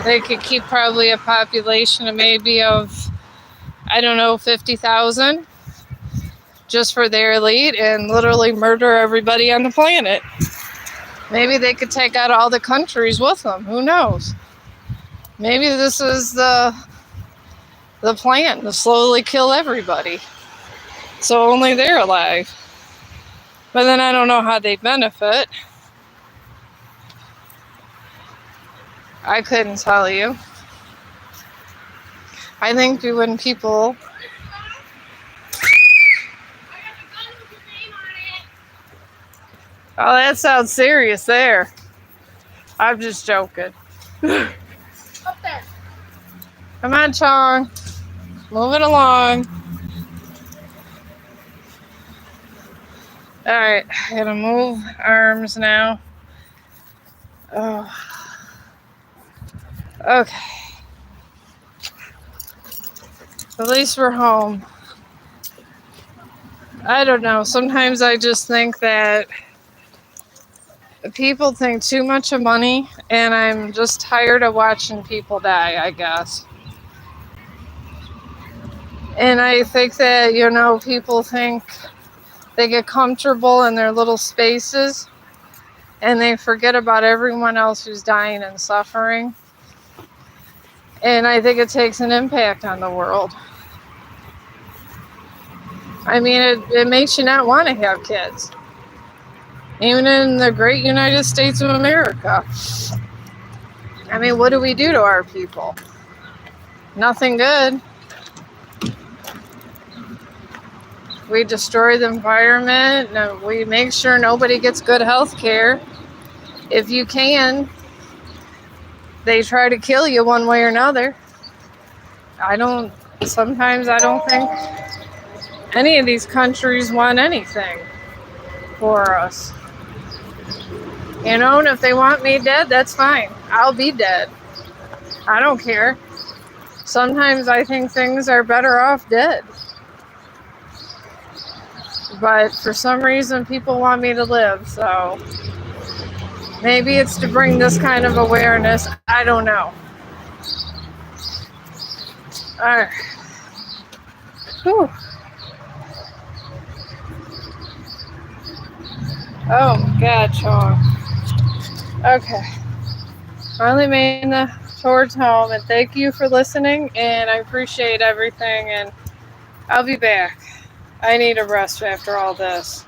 They could keep probably a population of maybe of, I don't know, 50,000 just for their elite and literally murder everybody on the planet. Maybe they could take out all the countries with them. Who knows? Maybe this is the plan, to slowly kill everybody so only they're alive. But then I don't know how they benefit. I couldn't tell you. I think when people... Oh, that sounds serious there. I'm just joking. Up there. Come on, Chong. Moving along. Alright, I gotta move arms now. Oh. Okay. At least we're home. I don't know. Sometimes I just think that people think too much of money, and I'm just tired of watching people die, I guess. And I think that, people think they get comfortable in their little spaces, and they forget about everyone else who's dying and suffering. And I think it takes an impact on the world. I mean, it makes you not want to have kids. Even in the great United States of America. I mean, what do we do to our people? Nothing good. We destroy the environment, and we make sure nobody gets good health care. If you can, they try to kill you one way or another. Sometimes I don't think any of these countries want anything for us. And if they want me dead, that's fine. I'll be dead. I don't care. Sometimes I think things are better off dead. But for some reason, people want me to live, so maybe it's to bring this kind of awareness. I don't know. Alright. Whew. Oh my God, Chong. Okay. Finally made the towards home, and thank you for listening, and I appreciate everything, and I'll be back. I need a rest after all this.